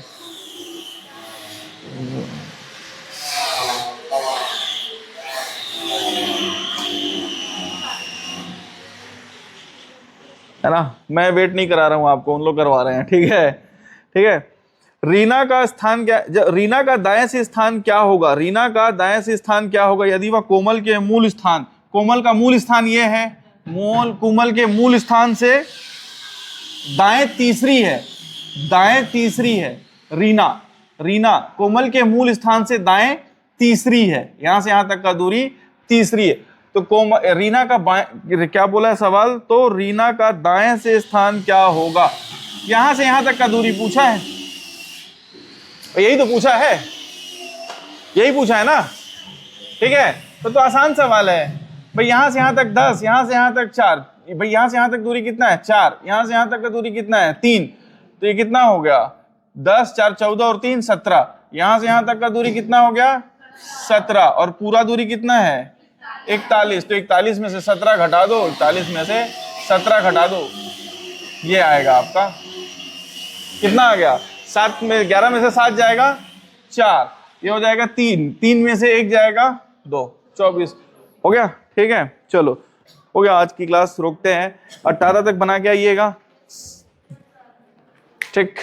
Speaker 1: है ना, मैं वेट नहीं करा रहा हूं आपको, उन लोग करवा रहे हैं, ठीक है? ठीक है। रीना का स्थान क्या, रीना का दाएं से स्थान क्या होगा? रीना का दाएं से स्थान क्या होगा यदि वह कोमल के मूल स्थान, कोमल का मूल स्थान ये है, कोमल के मूल स्थान से दाएं तीसरी है, दाएं तीसरी है। रीना कोमल के मूल स्थान से दाएं तीसरी है, यहां से यहां तक का दूरी तीसरी है। तो रीना का क्या बोला है सवाल? तो रीना का दाएं से स्थान क्या होगा? यहां से यहां तक का दूरी पूछा है, यही तो पूछा है, यही पूछा है ना, ठीक है? तो आसान सवाल है भाई। यहां से यहां तक 10, यहां से यहां तक 4, भाई यहां से यहां तक दूरी कितना है? 4। यहां से यहां तक का दूरी कितना है? 3। तो ये कितना हो गया? 10, 4, 14 और 3 17। यहां से यहां तक का दूरी कितना हो गया? 17। और पूरा दूरी कितना है? 41। तो 41 में से 17 घटा दो, 41 में से 17 घटा दो, ये आएगा आपका कितना आ गया? 7 में 11 में से 7 जाएगा 4, ये हो जाएगा 3, 3 में से 1 जाएगा 2, 24 हो गया, ठीक है? चलो हो गया, आज की क्लास रोकते हैं, 18 तक बना के आइएगा, ठीक।